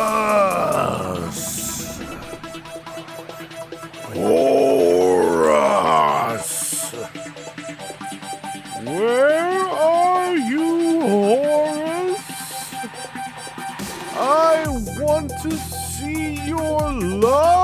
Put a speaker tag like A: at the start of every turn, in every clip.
A: Horus! Horus! Where are you, Horus? I want to see your love!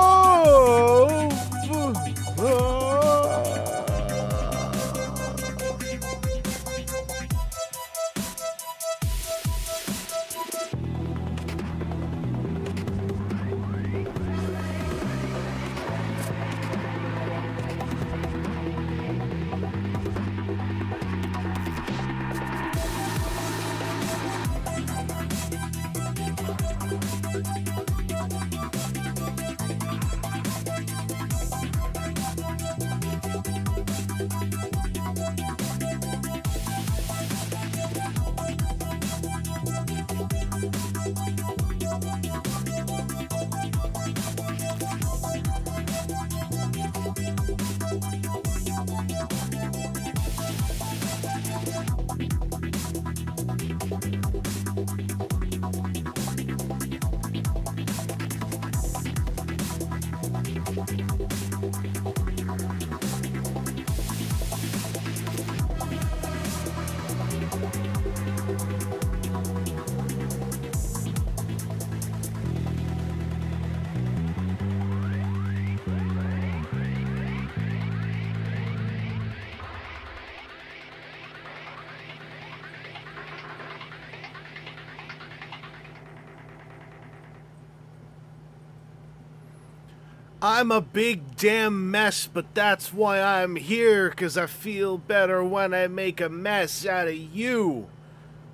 A: I'm a big damn mess, but that's why I'm here, 'cause I feel better when I make a mess out of you.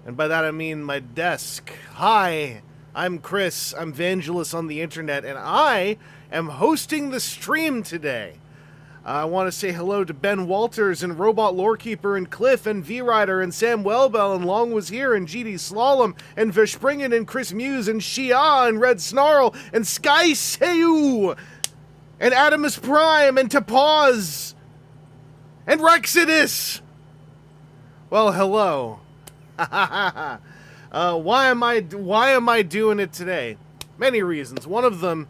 A: And by that I mean my desk. Hi, I'm Chris, I'm Vangelus on the internet, and I am hosting the stream today. I want to say hello to Ben Walters and Robot Lorekeeper and Cliff and V-Rider and Sam Wellbell and Long Was Here and GD Slalom and Vishspringen and Chris Muse and Shia and Red Snarl and Sky Seu and Adamus Prime and Tapaz and Rexodus. Well, hello. Why am I doing it today? Many reasons. One of them,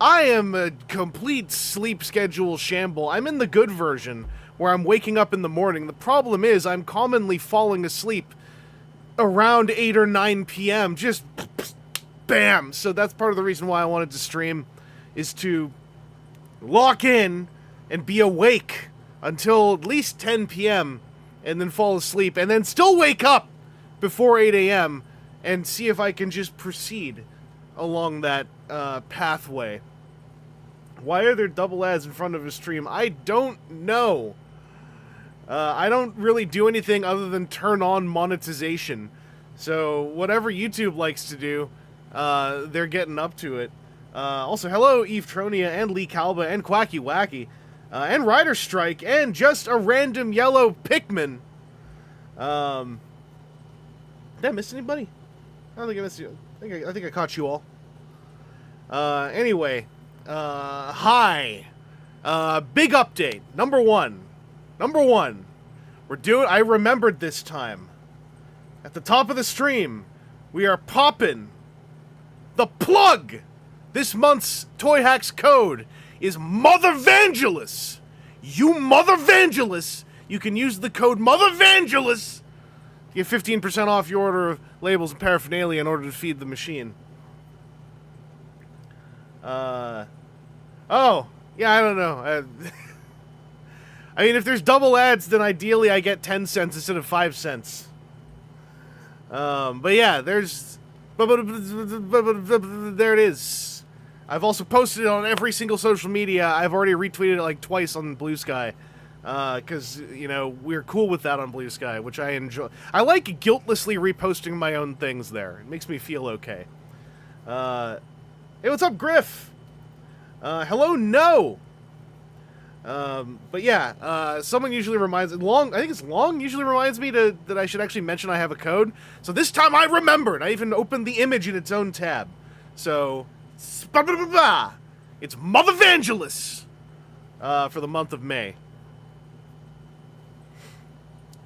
A: I am a complete sleep schedule shamble. I'm in the good version, where I'm waking up in the morning. The problem is, I'm commonly falling asleep around 8 or 9 p.m. Just bam! So that's part of the reason why I wanted to stream, is to lock in and be awake until at least 10 p.m. and then fall asleep, and then still wake up before 8 a.m. and see if I can just proceed along that pathway. Why are there double ads in front of a stream? I don't know. I don't really do anything other than turn on monetization. So whatever YouTube likes to do, they're getting up to it. Also, hello Eve Tronia and Lee Calba and Quacky Wacky and Rider Strike and just a random yellow Pikmin. Did I miss anybody? I don't think I missed you. I think I caught you all. Anyway, hi. Big update. Number one. I remembered this time. At the top of the stream, we are popping the plug. This month's Toy Hacks code is Mother Vangelus. You Mother Vangelus. You can use the code Mother Vangelus to get 15% off your order of labels and paraphernalia in order to feed the machine. Oh, yeah, I don't know. I mean, if there's double ads, then ideally I get 10 cents instead of 5 cents. But yeah, there it is. I've also posted it on every single social media. I've already retweeted it like twice on Blue Sky. Because, you know, we're cool with that on Blue Sky, which I enjoy. I like guiltlessly reposting my own things there. It makes me feel okay. Hey, what's up, Griff? Hello, no! But yeah, someone usually reminds... I think it's Long usually reminds me that I should actually mention I have a code. So this time I remembered! I even opened the image in its own tab. So... It's Mother Vangelus! For the month of May.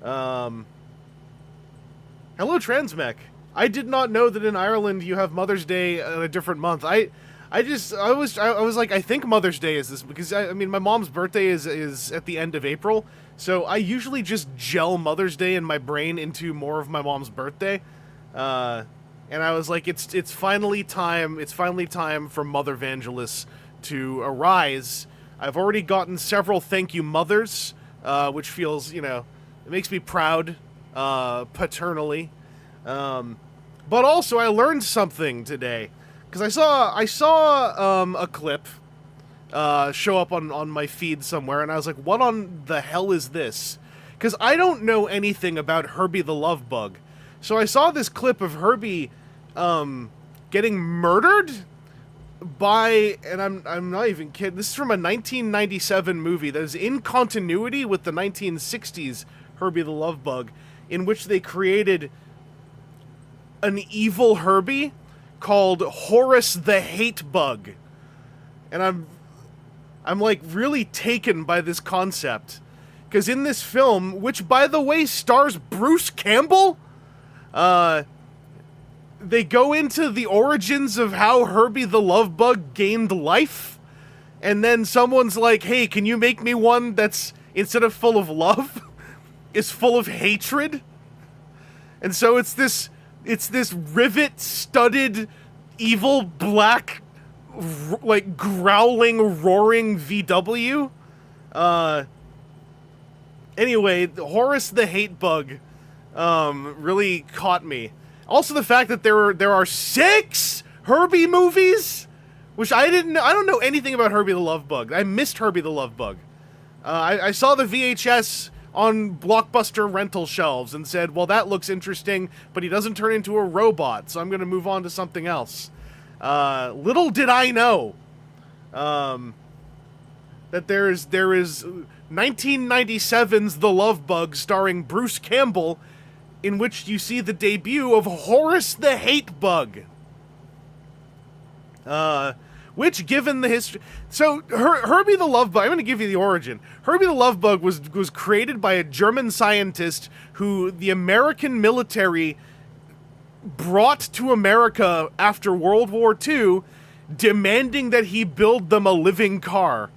A: Hello, Transmech. I did not know that in Ireland you have Mother's Day in a different month. I was like, I think Mother's Day is this, because I mean, my mom's birthday is at the end of April, so I usually just gel Mother's Day in my brain into more of my mom's birthday, and I was like, it's finally time for Mother Vangelus to arise. I've already gotten several thank you mothers, which feels, you know, it makes me proud, paternally, but also I learned something today. Because I saw a clip show up on my feed somewhere, and I was like, what on the hell is this? Because I don't know anything about Herbie the Love Bug. So I saw this clip of Herbie getting murdered by, and I'm not even kidding, this is from a 1997 movie that is in continuity with the 1960s Herbie the Love Bug, in which they created an evil Herbie called Horace the Hate Bug. And I'm like really taken by this concept. Because in this film, which by the way stars Bruce Campbell, they go into the origins of how Herbie the Love Bug gained life. And then someone's like, hey, can you make me one that's, instead of full of love, is full of hatred? And so it's this rivet-studded, evil, black, like, growling, roaring VW. Anyway, Horace the Hate Bug really caught me. Also the fact that there are 6 Herbie movies, which I don't know anything about Herbie the Love Bug. I missed Herbie the Love Bug. I saw the VHS on Blockbuster rental shelves and said, well, that looks interesting, but he doesn't turn into a robot, so I'm going to move on to something else. Little did I know that there is 1997's The Love Bug starring Bruce Campbell, in which you see the debut of Horace the Hate Bug. Which, given the history... So, Herbie the Love Bug... I'm going to give you the origin. Herbie the Love Bug was created by a German scientist who the American military brought to America after World War II, demanding that he build them a living car.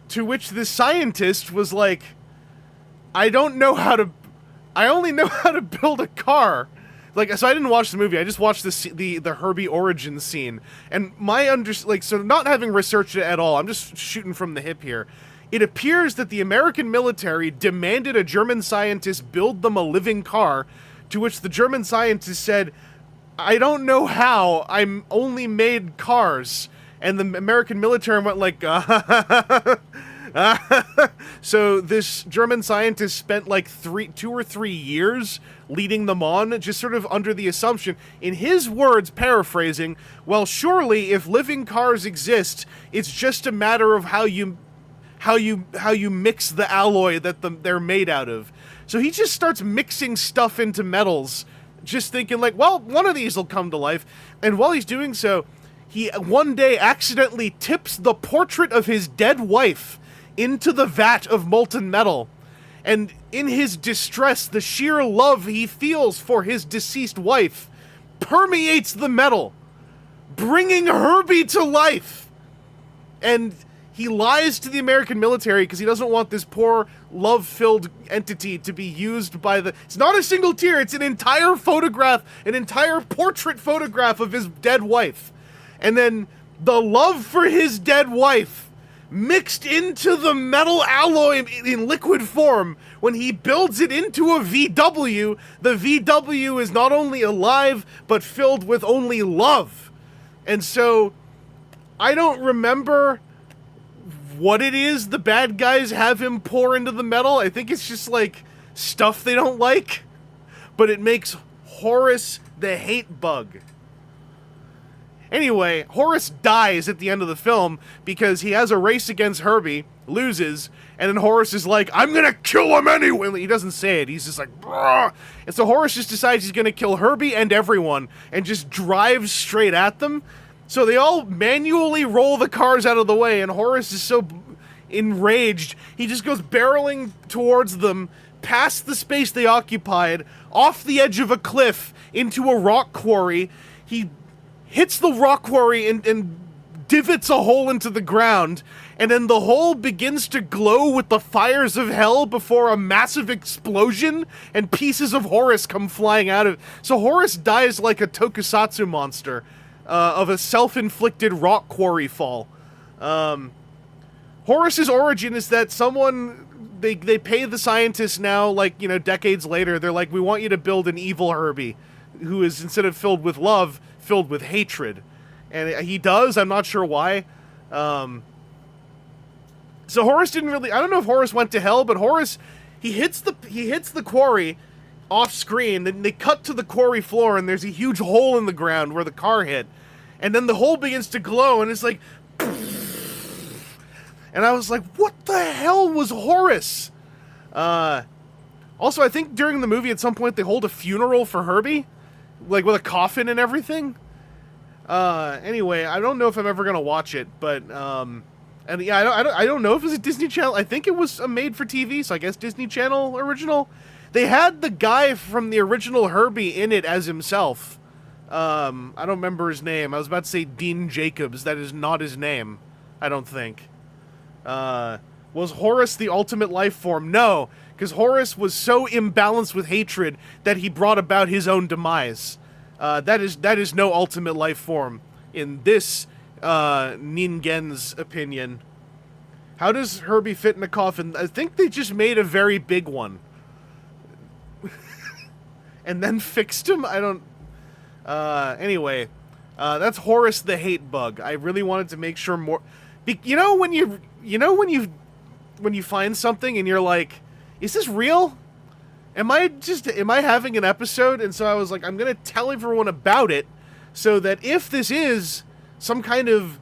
A: To which the scientist was like, I don't know how to... I only know how to build a car. Like, so I didn't watch the movie, I just watched the Herbie origin scene. And so not having researched it at all, I'm just shooting from the hip here. It appears that the American military demanded a German scientist build them a living car, to which the German scientist said, I don't know how, I'm only made cars. And the American military went like, So this German scientist spent like 2 or 3 years leading them on, just sort of under the assumption, in his words, paraphrasing, well, surely if living cars exist, it's just a matter of how you mix the alloy that they're made out of. So he just starts mixing stuff into metals, just thinking like, well, one of these will come to life. And while he's doing so, he one day accidentally tips the portrait of his dead wife into the vat of molten metal. And in his distress, the sheer love he feels for his deceased wife permeates the metal, bringing Herbie to life. And he lies to the American military because he doesn't want this poor, love-filled entity to be used by the... It's not a single tear, it's an entire photograph, an entire portrait photograph of his dead wife. And then the love for his dead wife mixed into the metal alloy in liquid form. When he builds it into a VW, the VW is not only alive, but filled with only love. And so, I don't remember what it is the bad guys have him pour into the metal. I think it's just like stuff they don't like. But it makes Horace the hate bug. Anyway, Horace dies at the end of the film because he has a race against Herbie, loses, and then Horace is like, I'm gonna kill him anyway! He doesn't say it, he's just like, brah! And so Horace just decides he's gonna kill Herbie and everyone, and just drives straight at them. So they all manually roll the cars out of the way, and Horace is so enraged, he just goes barreling towards them, past the space they occupied, off the edge of a cliff, into a rock quarry. He hits the rock quarry and divots a hole into the ground, and then the hole begins to glow with the fires of hell before a massive explosion, and pieces of Horace come flying out of it. So Horace dies like a tokusatsu monster of a self-inflicted rock quarry fall. Horace's origin is that someone... They pay the scientists now, like, you know, decades later, they're like, we want you to build an evil Herbie, who is, instead of filled with love, filled with hatred. And he does, I'm not sure why. So Horace didn't really... I don't know if Horace went to hell, but Horace, he hits the quarry off screen, then they cut to the quarry floor, and there's a huge hole in the ground where the car hit. And then the hole begins to glow, and it's like... And I was like, what the hell was Horace? Also, I think during the movie, at some point, they hold a funeral for Herbie. Like, with a coffin and everything. Anyway, I don't know if I'm ever gonna watch it, but, and yeah, I don't know if it was a Disney Channel. I think it was a made-for-TV, so I guess Disney Channel original. They had the guy from the original Herbie in it as himself. I don't remember his name. I was about to say Dean Jacobs. That is not his name, I don't think. Was Horace the ultimate life form? No, because Horace was so imbalanced with hatred that he brought about his own demise. That is no ultimate life form in this Ningen's opinion. How does Herbie fit in a coffin? I think they just made a very big one. And then fixed him? I don't... Anyway, that's Horace the hate bug. I really wanted to make sure more... You know when you find something and you're like, is this real? Am I having an episode? And so I was like, I'm gonna tell everyone about it so that if this is some kind of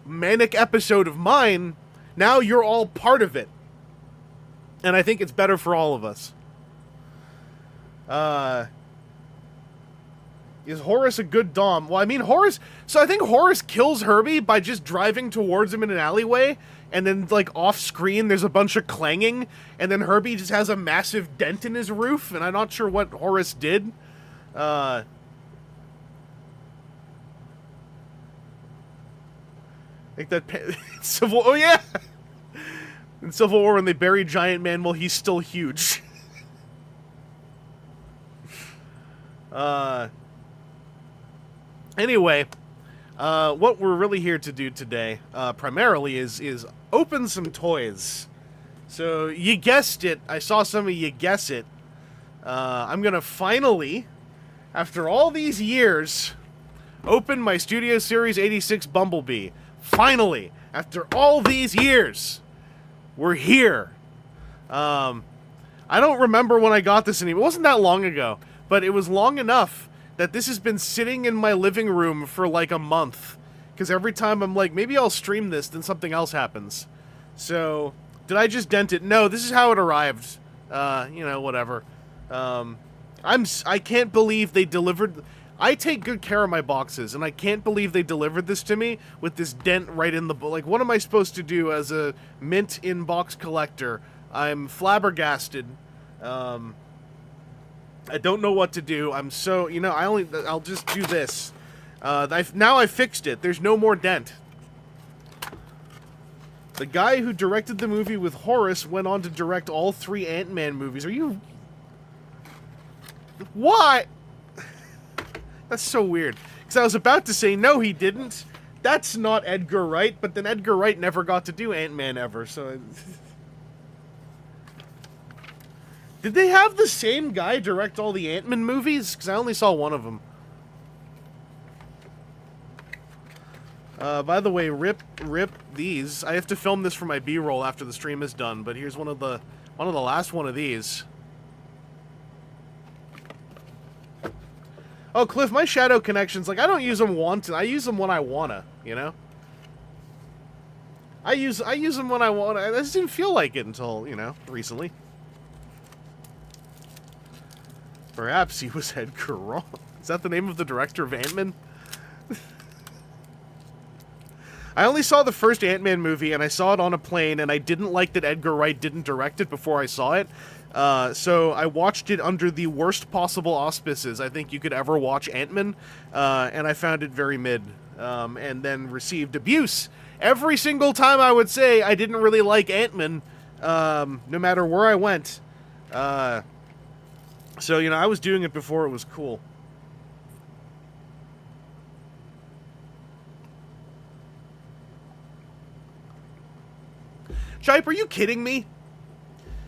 A: manic episode of mine, now you're all part of it. And I think it's better for all of us. Is Horace a good Dom? Well, I mean, Horace... So I think Horace kills Herbie by just driving towards him in an alleyway, and then, like, off-screen, there's a bunch of clanging, and then Herbie just has a massive dent in his roof, and I'm not sure what Horace did. Like that... Civil... Oh, yeah! In Civil War, when they bury Giant Man, well, he's still huge. Anyway, what we're really here to do today, primarily, is open some toys. So, you guessed it. I saw some of you guess it. I'm gonna finally, after all these years, open my Studio Series 86 Bumblebee. Finally! After all these years! We're here! I don't remember when I got this anymore. It wasn't that long ago, but it was long enough that this has been sitting in my living room for like a month. Because every time I'm like, maybe I'll stream this, then something else happens. So, did I just dent it? No, this is how it arrived. You know, whatever. I can't believe they delivered. I take good care of my boxes, and I can't believe they delivered this to me with this dent right in the... Like, what am I supposed to do as a mint in-box collector? I'm flabbergasted. I don't know what to do. I'm so... You know, I'll just do this. Now I fixed it. There's no more dent. The guy who directed the movie with Horace went on to direct all 3 Ant-Man movies. Are you... Why? That's so weird. Because I was about to say, no, he didn't. That's not Edgar Wright, but then Edgar Wright never got to do Ant-Man ever, so... Did they have the same guy direct all the Ant-Man movies? Because I only saw one of them. By the way, rip these. I have to film this for my B-roll after the stream is done, but here's one of the last one of these. Oh, Cliff, my shadow connections, like, I don't use them wanton. I use them when I wanna, you know? I use them when I wanna. I just didn't feel like it until, you know, recently. Perhaps he was Edgar wrong. Is that the name of the director of Ant-Man? I only saw the first Ant-Man movie, and I saw it on a plane, and I didn't like that Edgar Wright didn't direct it before I saw it. So I watched it under the worst possible auspices I think you could ever watch Ant-Man, and I found it very mid, and then received abuse every single time I would say I didn't really like Ant-Man, no matter where I went. So, you know, I was doing it before it was cool. Chipe, are you kidding me?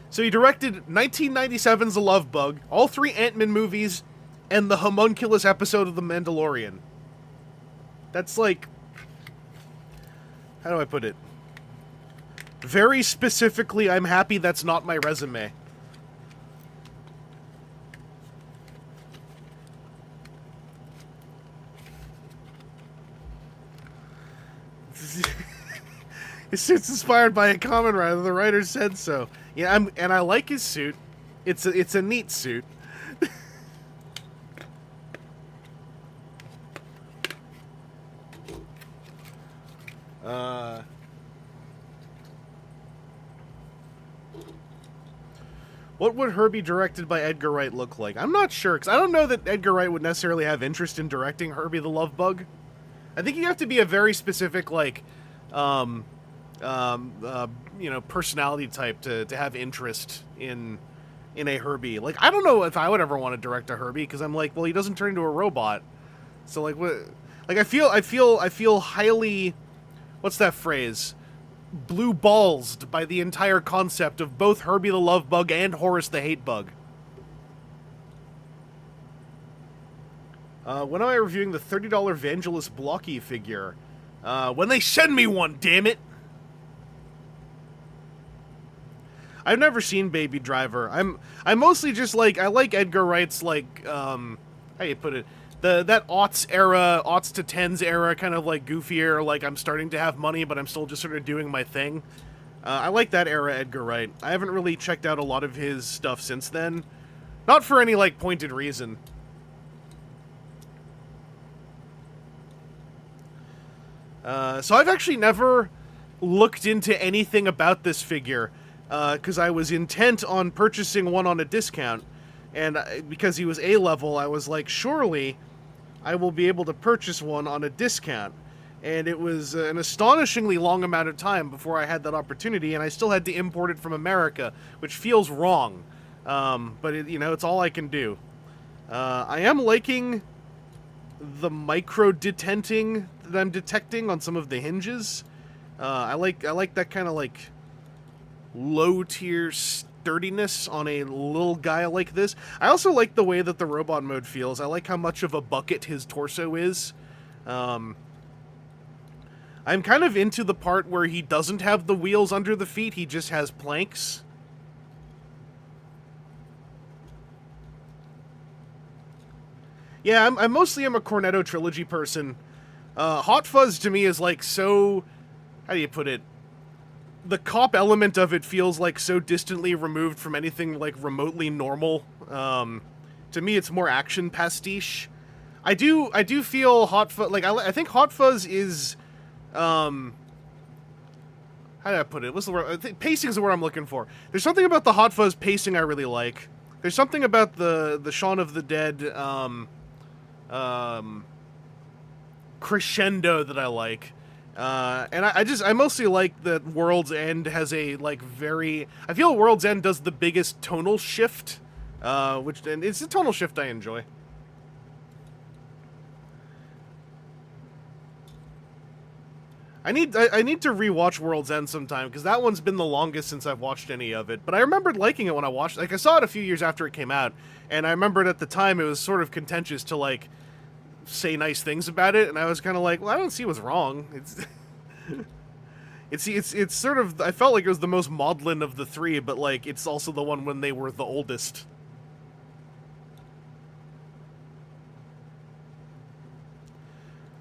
A: So he directed 1997's The Love Bug, all 3 Ant-Man movies, and the homunculus episode of The Mandalorian. That's like... How do I put it? Very specifically, I'm happy that's not my resume. His suit's inspired by a common writer. The writer said so. Yeah, and I like his suit. It's a neat suit. What would Herbie directed by Edgar Wright look like? I'm not sure, because I don't know that Edgar Wright would necessarily have interest in directing Herbie the Love Bug. I think you have to be a very specific, like, you know, personality type to have interest in a Herbie. Like, I don't know if I would ever want to direct a Herbie, because I'm like, well, he doesn't turn into a robot. So, like, what? Like, I feel highly, what's that phrase? Blue ballsed by the entire concept of both Herbie the Love Bug and Horace the Hate Bug. When am I reviewing the $30 Vangelus blocky figure? When they send me one, damn it! I've never seen Baby Driver. I'm mostly just like, I like Edgar Wright's, like, how do you put it? That aughts era, aughts to tens era, kind of like goofier, like I'm starting to have money, but I'm still just sort of doing my thing. I like that era Edgar Wright. I haven't really checked out a lot of his stuff since then. Not for any, like, pointed reason. So I've actually never looked into anything about this figure, because I was intent on purchasing one on a discount, and because he was A-level, I was like, surely I will be able to purchase one on a discount. And it was an astonishingly long amount of time before I had that opportunity, and I still had to import it from America, which feels wrong. But, you know, it's all I can do. I am liking the micro-detenting that I'm detecting on some of the hinges. I like that kind of, like, low-tier sturdiness on a little guy like this. I also like the way that the robot mode feels. I like how much of a bucket his torso is. I'm kind of into the part where he doesn't have the wheels under the feet, he just has planks. Yeah, I mostly am a Cornetto trilogy person. Hot Fuzz to me is like so... How do you put it? the cop element of it feels like so distantly removed from anything like remotely normal. To me, it's more action pastiche. I do feel Hot Fuzz, like, I think Hot Fuzz is, how did I put it? What's the word? I think pacing is the word I'm looking for. There's something about the Hot Fuzz pacing I really like. There's something about the Shaun of the Dead, crescendo that I like. And I mostly like that World's End has a, like, I feel World's End does the biggest tonal shift, and it's a tonal shift I enjoy. I need to rewatch World's End sometime, because that one's been the longest since I've watched any of it. But I remembered liking it when I watched it. Like, I saw it a few years after it came out, and I remembered at the time it was sort of contentious to, like, say nice things about it, and I was kind of like, well, I don't see what's wrong. It's sort of, I felt like it was the most maudlin of the three, but, like, it's also the one when they were the oldest.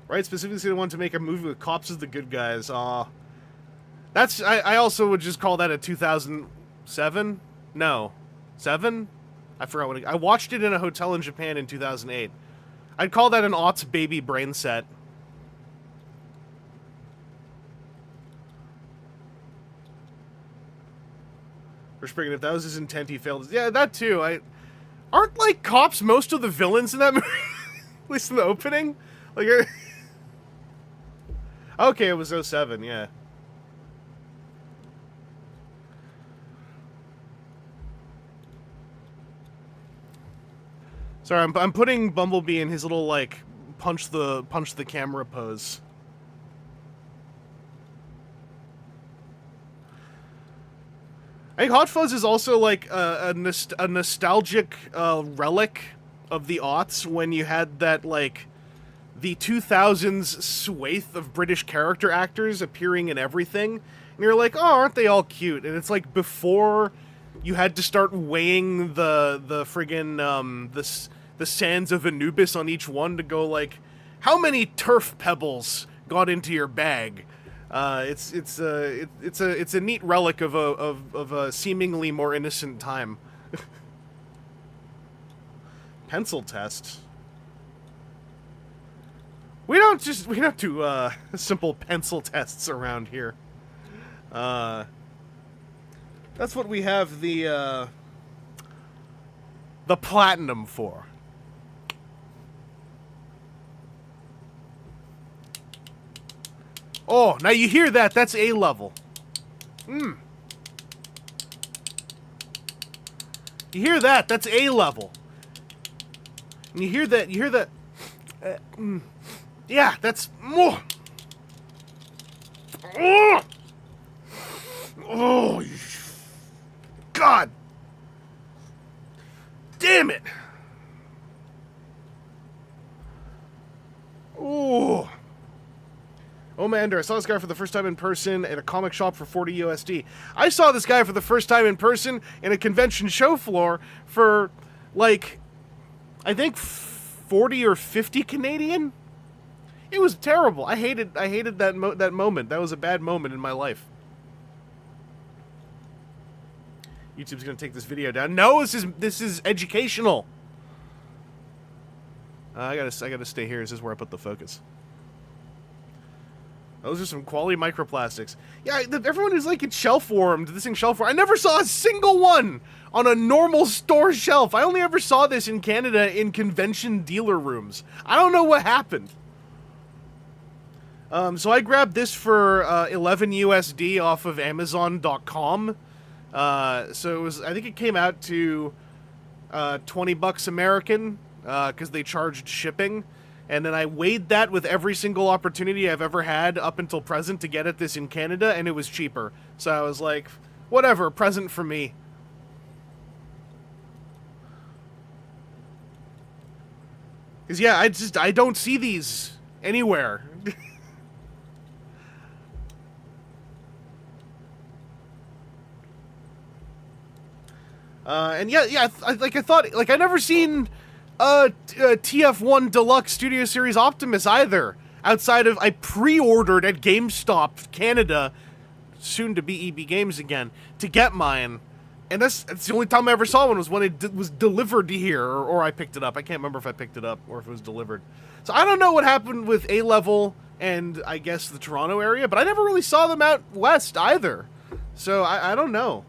A: Right, specifically the one to make a movie with cops as the good guys. That's, I also would just call that a 2007? No. 7? I forgot what I watched it in a hotel in Japan in 2008. I'd call that an aughts baby brain set. For Spriggan, if that was his intent, he failed. Yeah, that too. Aren't, like, cops most of the villains in that movie? At least in the opening? Like, okay, it was 07, yeah. Sorry, I'm putting Bumblebee in his little, like, punch the camera pose. I think Hot Fuzz is also, like, a nostalgic relic of the aughts, when you had that, like, the 2000s swathe of British character actors appearing in everything. And you're like, oh, aren't they all cute? And it's like before you had to start weighing the friggin', the sands of Anubis on each one to go, like, how many turf pebbles got into your bag? It's a neat relic of a seemingly more innocent time. Pencil test. We don't do simple pencil tests around here. That's what we have the platinum for. Oh, now you hear that? That's A level. You hear that? That's A level. And you hear that? Yeah, that's more. Oh, God. Damn it. Oh. Oh, Mander, I saw this guy for the first time in person at a comic shop for 40 USD. I saw this guy for the first time in person in a convention show floor for, like, I think 40 or 50 Canadian? It was terrible. I hated that moment. That was a bad moment in my life. YouTube's gonna take this video down. No, this is educational. I gotta stay here. This is where I put the focus. Those are some quality microplastics. Yeah, everyone who's like, it's shelf warmed. This thing shelf warmed. I never saw a single one on a normal store shelf. I only ever saw this in Canada in convention dealer rooms. I don't know what happened. So I grabbed this for 11 USD off of Amazon.com. So it was, I think it came out to 20 bucks American, because they charged shipping. And then I weighed that with every single opportunity I've ever had up until present to get at this in Canada, and it was cheaper. So I was like, whatever, present for me. Because, yeah, I don't see these anywhere. And yeah, I thought, like, I never seen TF1 Deluxe Studio Series Optimus either. Outside of, I pre-ordered at GameStop Canada soon to be EB Games again to get mine. And that's the only time I ever saw one was when it was delivered to here, or I picked it up. I can't remember if I picked it up or if it was delivered. So I don't know what happened with A-Level and I guess the Toronto area, but I never really saw them out west either. So I don't know.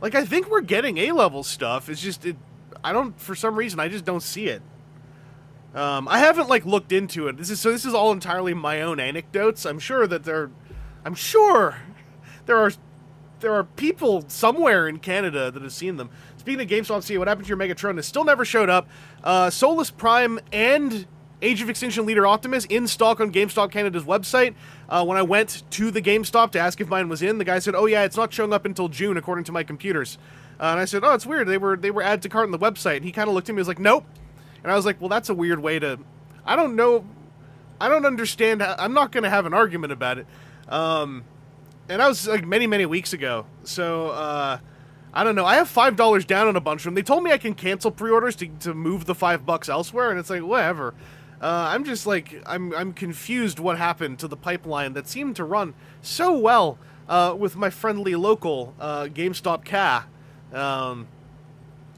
A: Like, I think we're getting A-Level stuff. It's just, for some reason, I just don't see it. I haven't, like, looked into it. This is all entirely my own anecdotes. I'm sure there are people somewhere in Canada that have seen them. Speaking of GameStop, see what happened to your Megatron? It still never showed up. Solus Prime and Age of Extinction Leader Optimus in stock on GameStop Canada's website. When I went to the GameStop to ask if mine was in, the guy said, "Oh yeah, it's not showing up until June according to my computers." And I said, "Oh, it's weird. They were added to cart on the website." And he kind of looked at me and was like, "Nope." And I was like, "Well, that's a weird way to. I don't know. I don't understand. I'm not going to have an argument about it." And that was like many weeks ago. So I don't know. I have $5 down on a bunch of them. They told me I can cancel pre-orders to move the $5 elsewhere, and it's like whatever. I'm just like I'm confused what happened to the pipeline that seemed to run so well with my friendly local GameStop Ca.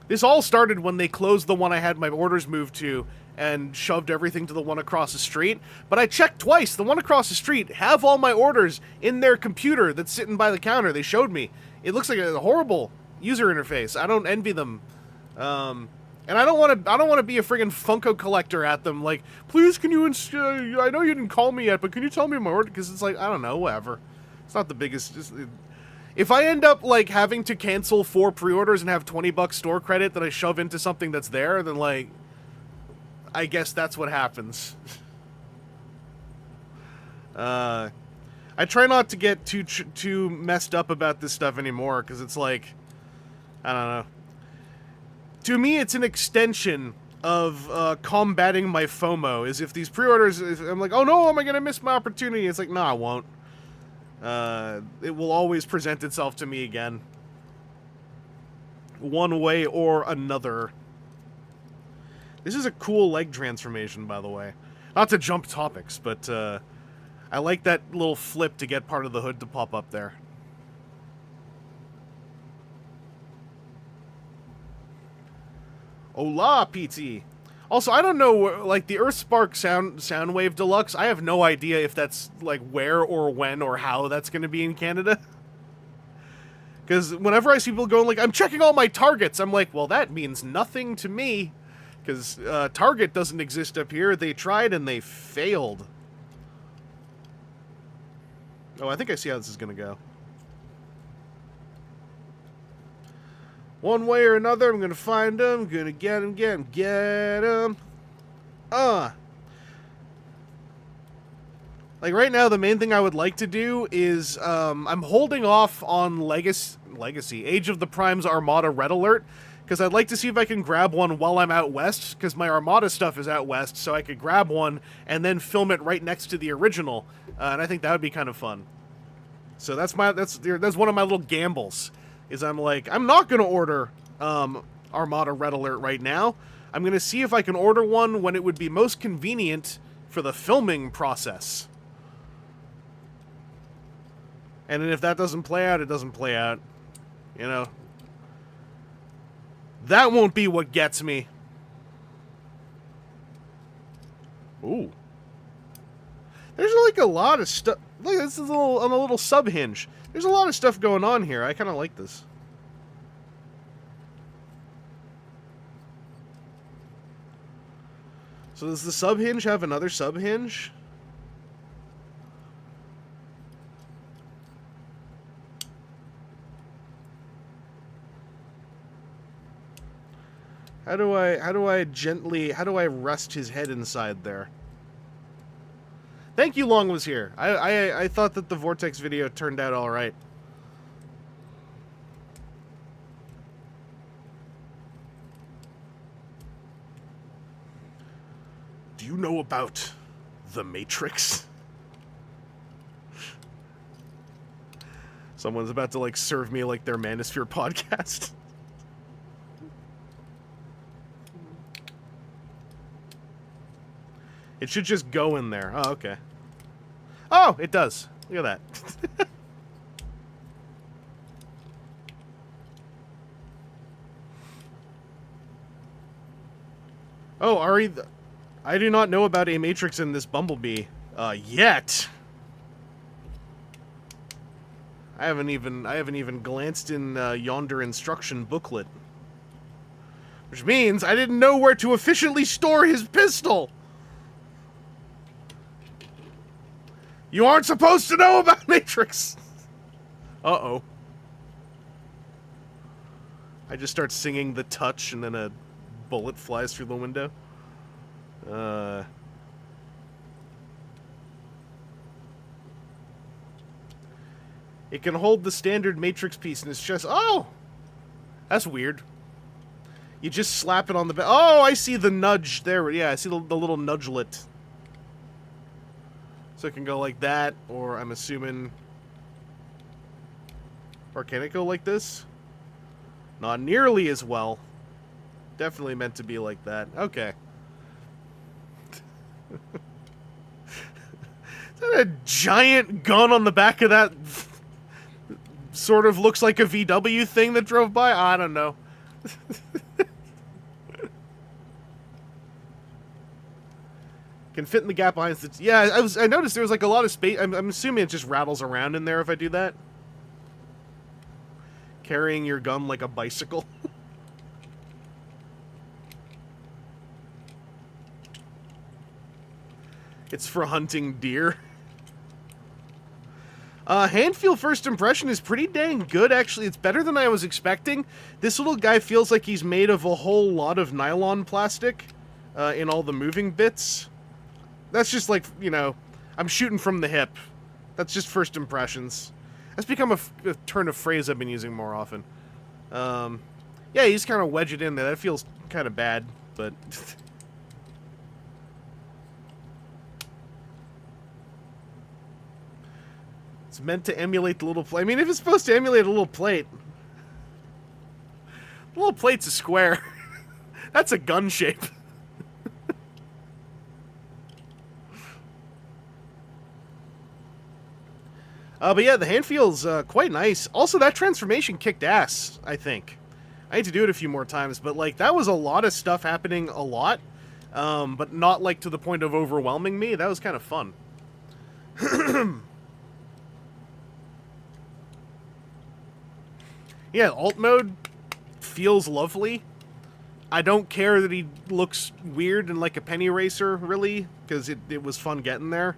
A: This all started when they closed the one I had my orders moved to and shoved everything to the one across the street. But I checked twice. The one across the street have all my orders in their computer that's sitting by the counter. They showed me. It looks like a horrible user interface. I don't envy them. And I don't want to be a friggin' Funko collector at them. Like, please, can you? I know you didn't call me yet, but can you tell me my order? Because it's like, I don't know, whatever. It's not the biggest. If I end up like having to cancel 4 pre-orders and have $20 store credit that I shove into something that's there, then like, I guess that's what happens. I try not to get too messed up about this stuff anymore because it's like, I don't know. To me, it's an extension of combating my FOMO. Is if these pre-orders, I'm like, oh no, am I gonna miss my opportunity? It's like, no, I won't. It will always present itself to me again, one way or another. This is a cool leg transformation, by the way. Not to jump topics, but I like that little flip to get part of the hood to pop up there. Hola, PT. Also, I don't know, like, the Earthspark Soundwave Deluxe, I have no idea if that's, like, where or when or how that's going to be in Canada. Because whenever I see people going, like, I'm checking all my targets, I'm like, well, that means nothing to me. Because Target doesn't exist up here. They tried and they failed. Oh, I think I see how this is going to go. One way or another, I'm going to find them. I'm going to get them. Like, right now, the main thing I would like to do is, I'm holding off on Legacy, Age of the Prime's Armada Red Alert, because I'd like to see if I can grab one while I'm out west, because my Armada stuff is out west, so I could grab one and then film it right next to the original, and I think that would be kind of fun. So that's one of my little gambles. Is I'm like, I'm not going to order Armada Red Alert right now. I'm going to see if I can order one when it would be most convenient for the filming process. And then if that doesn't play out, it doesn't play out. You know? That won't be what gets me. Ooh. There's like a lot of stuff. Look, this is on a little sub hinge. There's a lot of stuff going on here. I kind of like this. So does the sub hinge have another sub hinge? How do I rest his head inside there? Thank you, Long was here. I thought that the Vortex video turned out all right. Do you know about the Matrix? Someone's about to, like, serve me, like, their Manosphere podcast. It should just go in there. Oh, okay. Oh, it does. Look at that. Oh, Ari, I do not know about a matrix in this Bumblebee, yet. I haven't even glanced in yonder instruction booklet. Which means I didn't know where to efficiently store his pistol! You aren't supposed to know about Matrix! Uh-oh. I just start singing The Touch, and then a bullet flies through the window. It can hold the standard Matrix piece in its chest. Oh! That's weird. You just slap it on the back. Oh, I see the nudge there. Yeah, I see the little nudgelet. So it can go like that, or I'm assuming... Or can it go like this? Not nearly as well. Definitely meant to be like that. Okay. Is that a giant gun on the back of that? Sort of looks like a VW thing that drove by? I don't know. Can fit in the gap behind the... Yeah, I noticed there was like a lot of space. I'm assuming it just rattles around in there if I do that. Carrying your gun like a bicycle. It's for hunting deer. Hand feel first impression is pretty dang good, actually. It's better than I was expecting. This little guy feels like he's made of a whole lot of nylon plastic in all the moving bits. That's just like, you know, I'm shooting from the hip. That's just first impressions. That's become a turn of phrase I've been using more often. Yeah, you just kind of wedge it in there. That feels kind of bad, but... It's meant to emulate the little plate. I mean, if it's supposed to emulate a little plate... The little plate's a square. That's a gun shape. But yeah, the hand feels quite nice. Also, that transformation kicked ass, I think. I need to do it a few more times, but like, that was a lot of stuff happening a lot. But not like to the point of overwhelming me. That was kind of fun. Yeah, alt mode feels lovely. I don't care that he looks weird and like a penny racer, really, because it was fun getting there.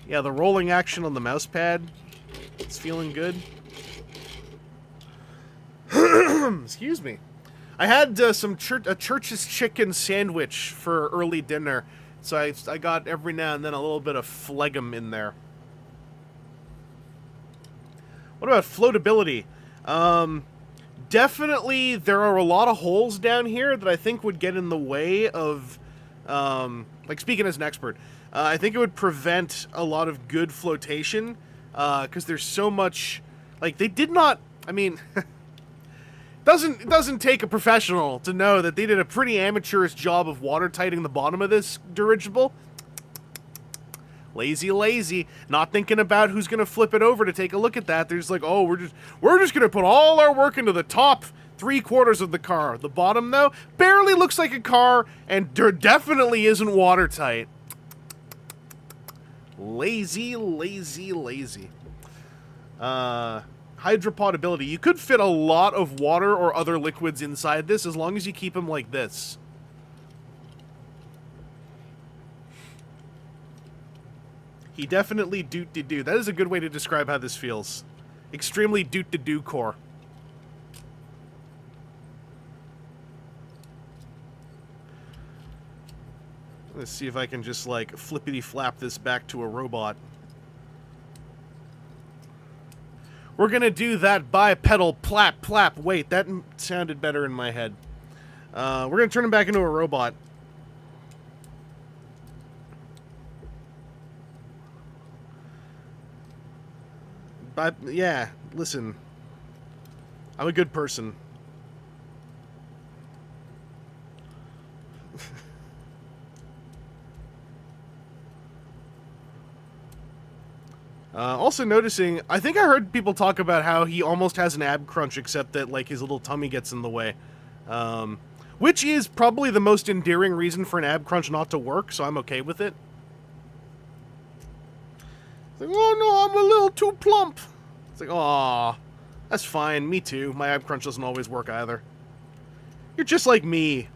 A: Yeah, the rolling action on the mouse pad, it's feeling good. Excuse me. I had a Church's chicken sandwich for early dinner, so I got every now and then a little bit of phlegm in there. What about floatability? Definitely there are a lot of holes down here that I think would get in the way of, like, speaking as an expert, I think it would prevent a lot of good flotation, because there's so much, like, they did not, I mean, it doesn't take a professional to know that they did a pretty amateurish job of watertighting the bottom of this dirigible. Lazy, not thinking about who's gonna flip it over to take a look at that. There's like, oh, we're just gonna put all our work into the top 3/4 of the car. The bottom, though, barely looks like a car, and definitely isn't watertight. Lazy. Hydropotability. You could fit a lot of water or other liquids inside this as long as you keep them like this. He definitely doot-de-doo. That is a good way to describe how this feels. Extremely doot-de-doo core. Let's see if I can just, like, flippity-flap this back to a robot. We're gonna do that bipedal plap. Wait, that sounded better in my head. We're gonna turn him back into a robot. But, yeah, listen. I'm a good person. Also noticing, I think I heard people talk about how he almost has an ab crunch, except that, like, his little tummy gets in the way. Which is probably the most endearing reason for an ab crunch not to work, so I'm okay with it. It's like, oh no, I'm a little too plump. It's like, aw, that's fine, me too. My ab crunch doesn't always work either. You're just like me.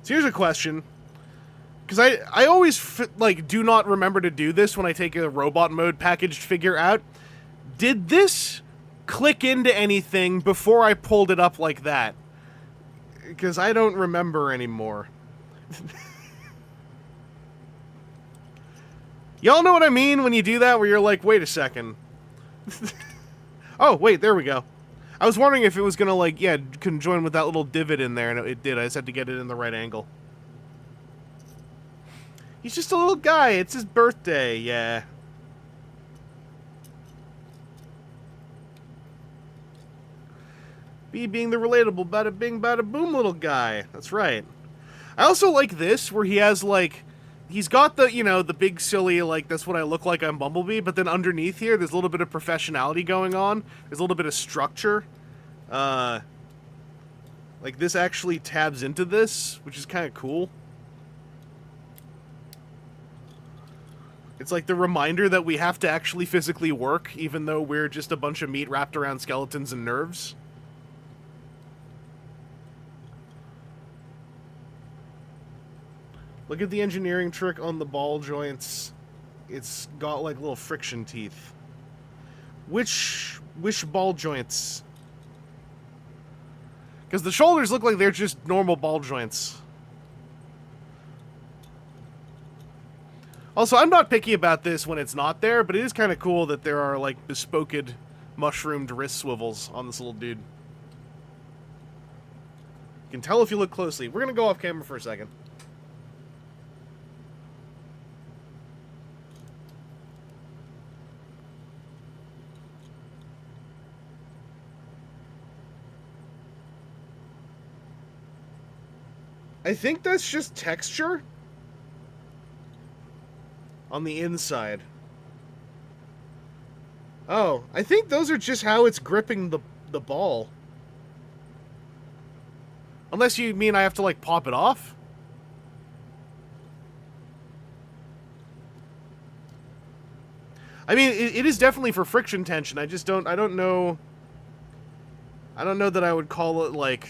A: So here's a question. Because I always, like, do not remember to do this when I take a robot mode packaged figure out. Did this click into anything before I pulled it up like that? Because I don't remember anymore. Y'all know what I mean when you do that, where you're like, wait a second. Oh, wait, there we go. I was wondering if it was gonna, like, yeah, conjoin with that little divot in there, and it did. I just had to get it in the right angle. He's just a little guy. It's his birthday, yeah. B being the relatable, bada bing, bada boom little guy. That's right. I also like this, where he has, like, he's got the, you know, the big silly, like, that's what I look like, I'm Bumblebee, but then underneath here, there's a little bit of professionality going on. There's a little bit of structure. Like, this actually tabs into this, which is kind of cool. It's like the reminder that we have to actually physically work, even though we're just a bunch of meat wrapped around skeletons and nerves. Look at the engineering trick on the ball joints. It's got, like, little friction teeth. Which ball joints? Because the shoulders look like they're just normal ball joints. Also, I'm not picky about this when it's not there, but it is kind of cool that there are, like, bespoked, mushroomed wrist swivels on this little dude. You can tell if you look closely. We're going to go off camera for a second. I think that's just texture on the inside. Oh, I think those are just how it's gripping the ball. Unless you mean I have to, like, pop it off? I mean, it is definitely for friction tension. I just don't, I don't know that I would call it, like,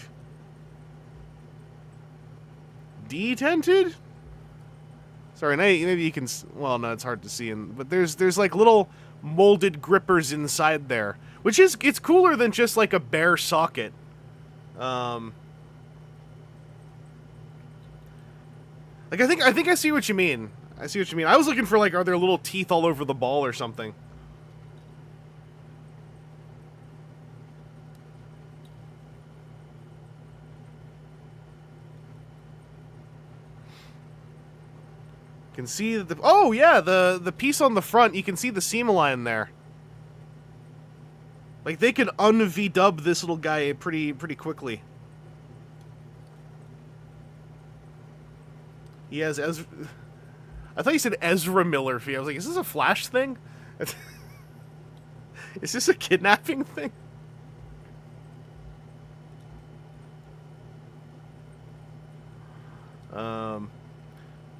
A: detented? Sorry, maybe you can, well, no, it's hard to see, but there's like little molded grippers inside there, which is, it's cooler than just like a bare socket. Like, I think I see what you mean. I see what you mean. I was looking for, like, are there little teeth all over the ball or something? Can see that oh yeah, the piece on the front, you can see the seam line there. Like, they could un-V-dub this little guy pretty quickly. He has Ezra, I thought you said Ezra Miller fee. I was like, is this a Flash thing? Is this a kidnapping thing?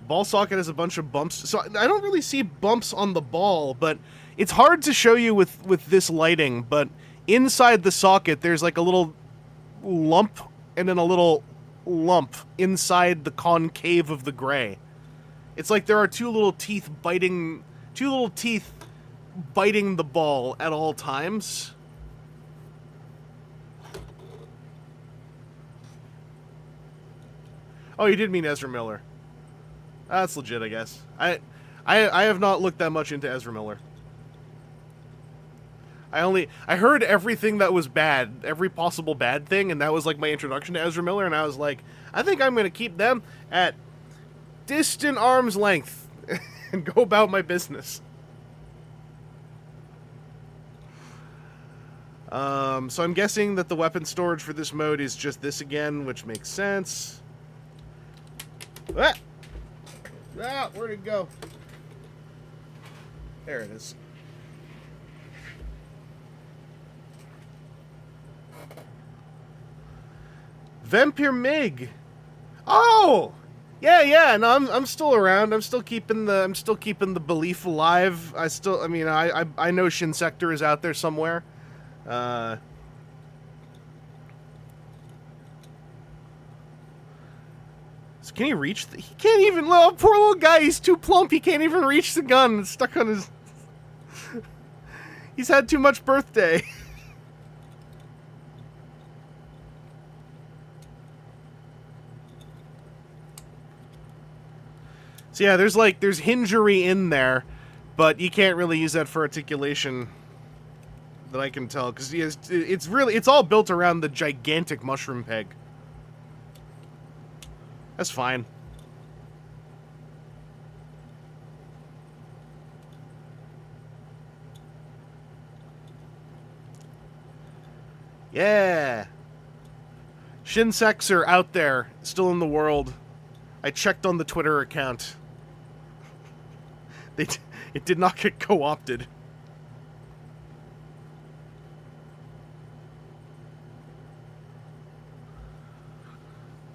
A: Ball socket has a bunch of bumps. So I don't really see bumps on the ball, but it's hard to show you with this lighting. But inside the socket, there's like a little lump and then a little lump inside the concave of the gray. It's like there are two little teeth biting the ball at all times. Oh, you did mean Ezra Miller. That's legit, I guess. I have not looked that much into Ezra Miller. I heard everything that was bad, every possible bad thing, and that was like my introduction to Ezra Miller, and I was like, I think I'm gonna keep them at distant arm's length and go about my business. So I'm guessing that the weapon storage for this mode is just this again, which makes sense. Ah! Ah, where'd it go? There it is. Vampire Mig. Oh, yeah. No, I'm still around. I'm still keeping the belief alive. I know Shin Sector is out there somewhere. So can he reach? He can't even. Oh, poor little guy. He's too plump. He can't even reach the gun. It's stuck on his. He's had too much birthday. So yeah, there's hingery in there, but you can't really use that for articulation that I can tell, because it's all built around the gigantic mushroom peg. That's fine. Yeah. Shinsex are out there, still in the world. I checked on the Twitter account. It did not get co-opted.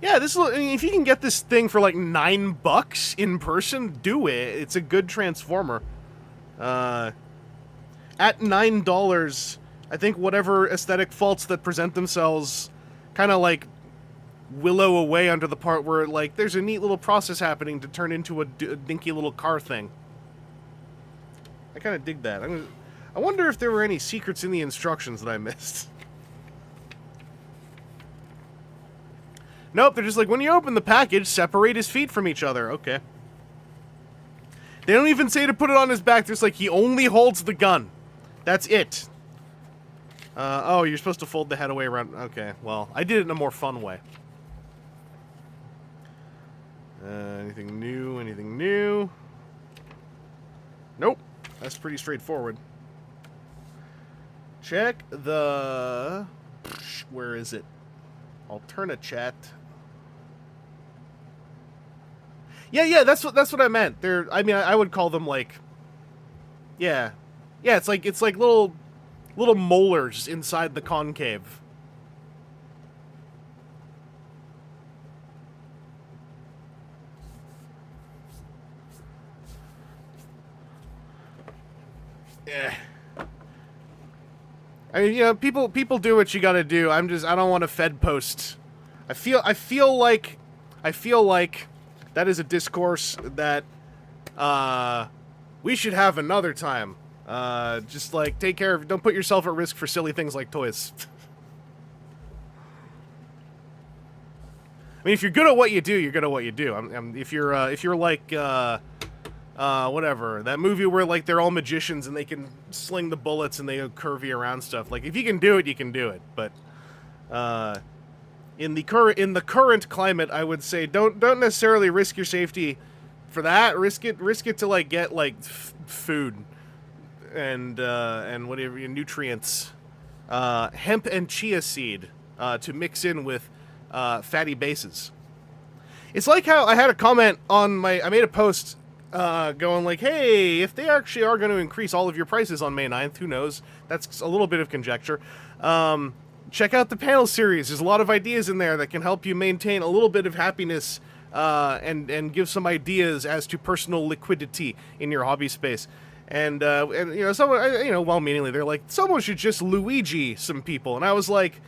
A: Yeah, if you can get this thing for like $9 in person, do it. It's a good transformer. At $9, I think whatever aesthetic faults that present themselves kind of like willow away under the part where like there's a neat little process happening to turn into a dinky little car thing. I kind of dig that. I wonder if there were any secrets in the instructions that I missed. Nope, they're just like, when you open the package, separate his feet from each other. Okay. They don't even say to put it on his back. They're just like, he only holds the gun. That's it. Oh, you're supposed to fold the head away around. Okay, well, I did it in a more fun way. Anything new? Anything new? Nope. That's pretty straightforward. Check the... Where is it? Alterna chat. Yeah, that's what I meant. I would call them like... Yeah. Yeah, it's like little molars inside the concave. Yeah. I mean, you know, people do what you gotta do. I don't want to Fed post. I feel like that is a discourse that we should have another time. Just like take care of, don't put yourself at risk for silly things like toys. I mean, if you're good at what you do, you're good at what you do. If you're like whatever, that movie where like they're all magicians and they can sling the bullets and they go curvy around stuff. Like if you can do it, you can do it. But in the current climate, I would say don't necessarily risk your safety for that. Risk it to like get like food and whatever your nutrients, hemp and chia seed to mix in with fatty bases. It's like how I had a comment on I made a post going like, hey, if they actually are going to increase all of your prices on May 9th, who knows? That's a little bit of conjecture. Check out the panel series. There's a lot of ideas in there that can help you maintain a little bit of happiness and give some ideas as to personal liquidity in your hobby space. And you know, someone, well-meaningly, they're like, someone should just Luigi some people. And I was like,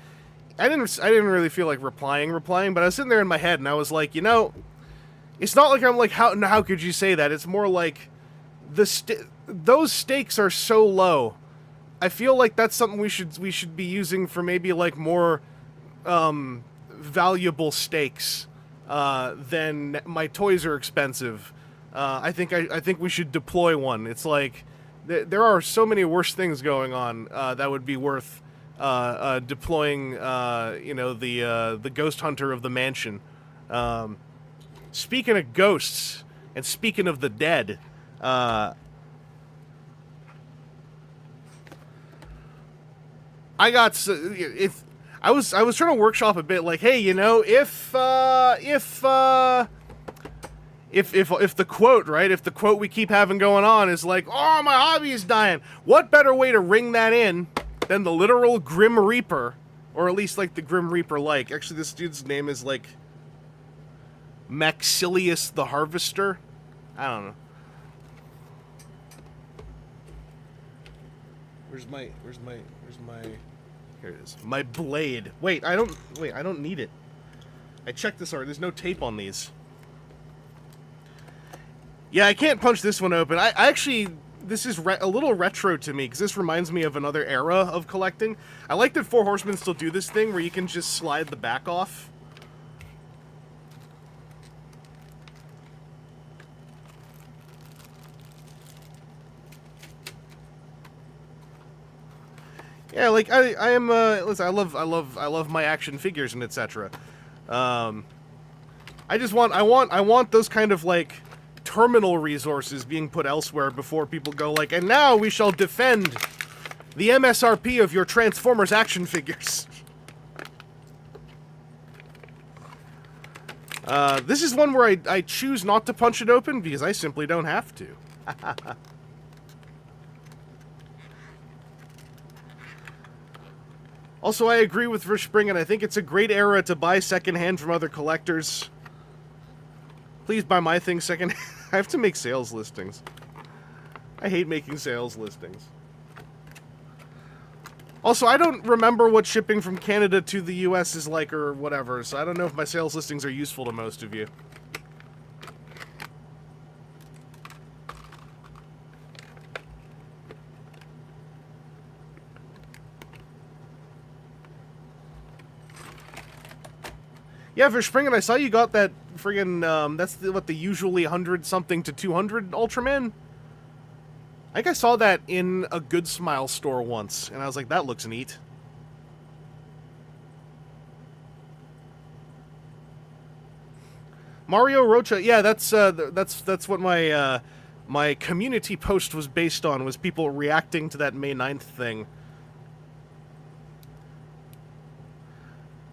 A: I didn't really feel like replying, but I was sitting there in my head and I was like, you know, it's not like I'm like, how could you say that? It's more like those stakes are so low. I feel like that's something we should be using for maybe like more valuable stakes than my toys are expensive. I think we should deploy one. It's like there are so many worse things going on that would be worth deploying. The ghost hunter of the mansion. Speaking of ghosts, and speaking of the dead, I I got if I was trying to workshop a bit, like, hey, you know, if the quote, right, if the quote we keep having going on is like, oh, my hobby is dying, what better way to ring that in than the literal Grim Reaper, or at least like the Grim Reaper like. Actually, this dude's name is like Vangelus the Harvester. I don't know. Where's my here it is. My blade. Wait, I don't need it. I checked this already. There's no tape on these. Yeah, I can't punch this one open. I actually, this is a little retro to me, because this reminds me of another era of collecting. I like that Four Horsemen still do this thing where you can just slide the back off. Yeah, like I am. Listen, I love my action figures and etc. I want those kind of like terminal resources being put elsewhere before people go like, and now we shall defend the MSRP of your Transformers action figures. This is one where I choose not to punch it open because I simply don't have to. Also, I agree with Verspringen. I think it's a great era to buy secondhand from other collectors. Please buy my things secondhand. I have to make sales listings. I hate making sales listings. Also, I don't remember what shipping from Canada to the US is like or whatever, so I don't know if my sales listings are useful to most of you. Yeah, Verspringen, I saw you got that friggin', that's what the usually 100-something to 200 Ultraman? I think I saw that in a Good Smile store once, and I was like, that looks neat. Mario Rocha, yeah, that's what my, my community post was based on, was people reacting to that May 9th thing.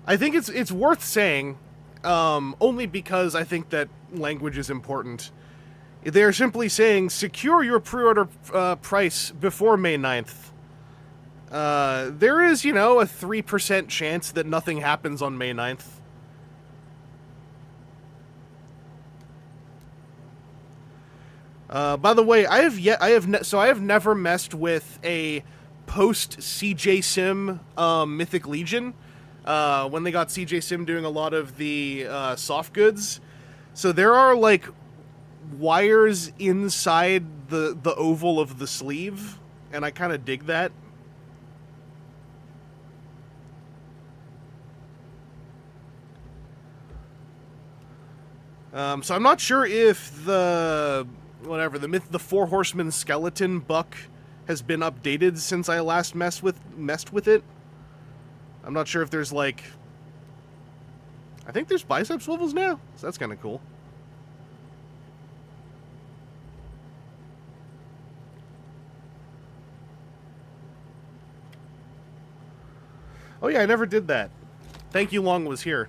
A: I think it's worth saying, only because I think that language is important. They're simply saying, secure your pre-order price before May 9th. There is, you know, a 3% chance that nothing happens on May 9th. By the way, I have never messed with a post CJ Sim Mythic Legion. When they got CJ Sim doing a lot of the soft goods. So there are like wires inside the oval of the sleeve, and I kind of dig that. So I'm not sure if the Four Horsemen skeleton buck has been updated since I last messed with it. I'm not sure if there's, like... I think there's bicep swivels now, so that's kind of cool. Oh yeah, I never did that. Thank you, Long was here.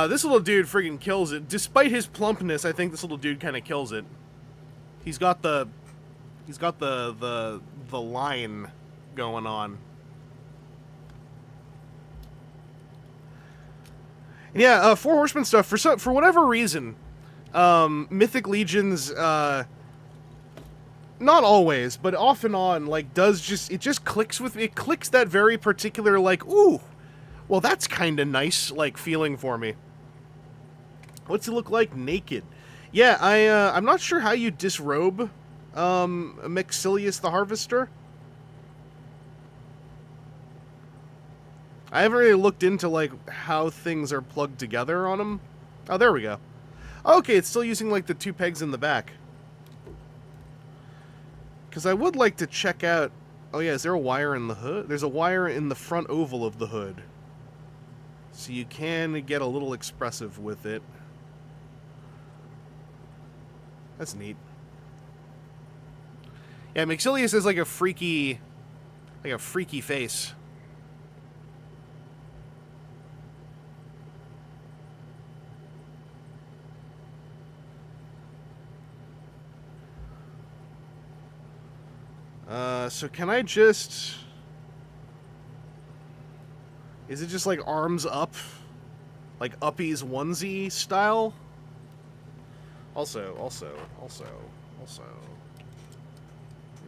A: This little dude friggin' kills it. Despite his plumpness, I think this little dude kind of kills it. He's got the line going on. And yeah, Four Horsemen stuff, for whatever reason, Mythic Legions, not always, but off and on, like, it just clicks with me. It clicks that very particular, like, ooh, well, that's kind of nice, like, feeling for me. What's he look like naked? Yeah, I'm not sure how you disrobe Vangelus the Harvester. I haven't really looked into, like, how things are plugged together on him. Oh, there we go. Okay, it's still using, like, the two pegs in the back. Because I would like to check out... Oh, yeah, is there a wire in the hood? There's a wire in the front oval of the hood. So you can get a little expressive with it. That's neat. Yeah, Maxilius is like a freaky face. So can I just... Is it just like arms up? Like Uppy's onesie style? Also. Need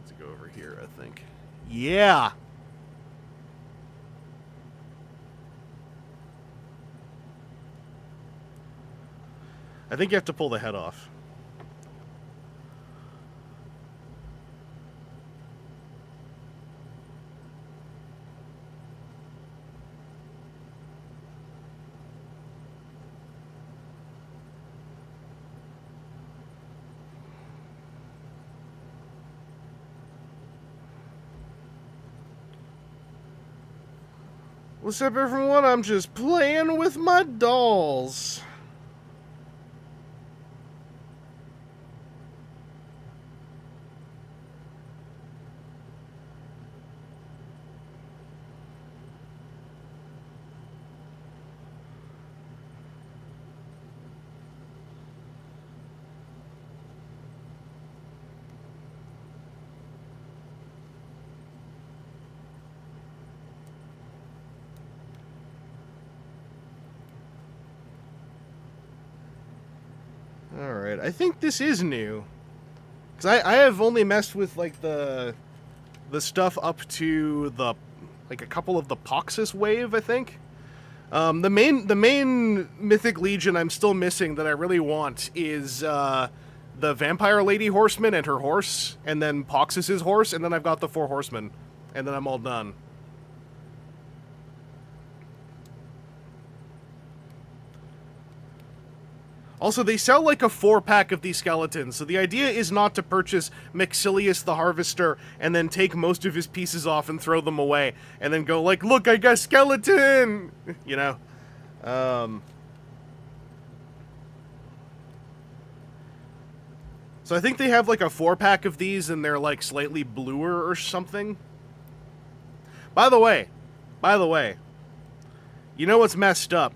A: to go over here, I think. Yeah! I think you have to pull the head off. What's up, everyone? I'm just playing with my dolls. Alright, I think this is new. Because I have only messed with, like, the stuff up to the, like, a couple of the Poxus wave, I think. The main Mythic Legion I'm still missing that I really want is, the Vampire Lady Horseman and her horse, and then Poxus's horse, and then I've got the 4 horsemen. And then I'm all done. Also, they sell like a 4-pack of these skeletons, so the idea is not to purchase Maxilius the Harvester and then take most of his pieces off and throw them away, and then go like, look, I got a skeleton! You know? So I think they have like a 4-pack of these, and they're like slightly bluer or something. By the way, you know what's messed up?